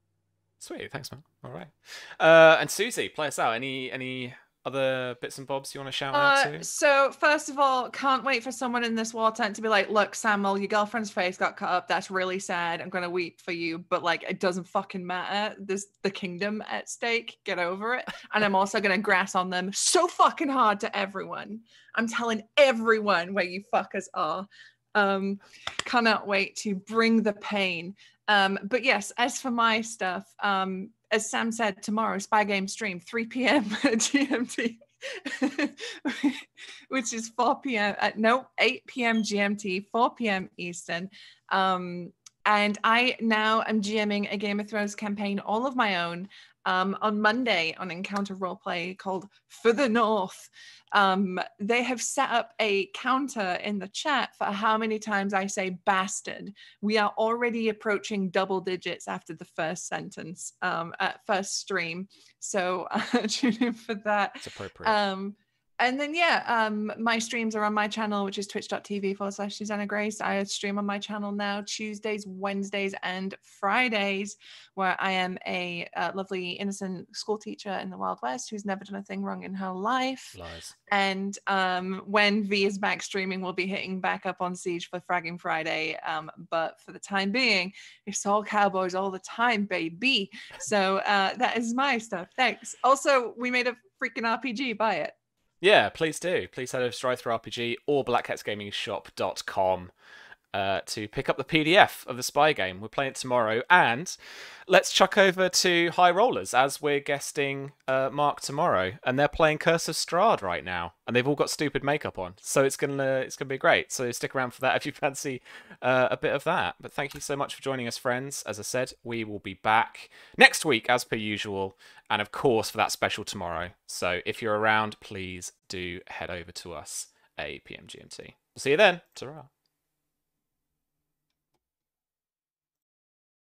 Sweet, thanks, man. All right. And Susie, play us out. Any other bits and bobs you want to shout out to? So first of all, can't wait for someone in this war tent to be like, look, Samuel, your girlfriend's face got cut up. That's really sad. I'm gonna weep for you, but like it doesn't fucking matter. There's the kingdom at stake. Get over it. And I'm also gonna grass on them so fucking hard to everyone. I'm telling everyone where you fuckers are. Cannot wait to bring the pain. But yes, as for my stuff, as Sam said, tomorrow, Spy Game stream, 3 p.m. GMT, which is 4 p.m. 8 p.m. GMT, 4 p.m. Eastern. And I now am GMing a Game of Thrones campaign all of my own on Monday on Encounter Roleplay called For the North. They have set up a counter in the chat for how many times I say bastard. We are already approaching double digits after the first sentence at first stream. So tune in for that. It's appropriate. And then, my streams are on my channel, which is twitch.tv/Susanna Grace. I stream on my channel now Tuesdays, Wednesdays, and Fridays, where I am a lovely, innocent school teacher in the Wild West who's never done a thing wrong in her life. Lies. And when V is back streaming, we'll be hitting back up on Siege for Fragging Friday. But for the time being, it's all cowboys all the time, baby. So that is my stuff. Thanks. Also, we made a freaking RPG. Buy it. Yeah, please do. Please head over to Strive Through RPG or blackcatsgamingshop.com to pick up the PDF of the Spy Game. We're playing it tomorrow, and let's chuck over to High Rollers as we're guesting Mark tomorrow, and they're playing Curse of Strahd right now, and they've all got stupid makeup on, so it's gonna be great. So stick around for that if you fancy a bit of that. But thank you so much for joining us, friends. As I said, we will be back next week as per usual, and of course for that special tomorrow. So if you're around, please do head over to us 8 p.m. GMT. We'll see you then. Ta-ra.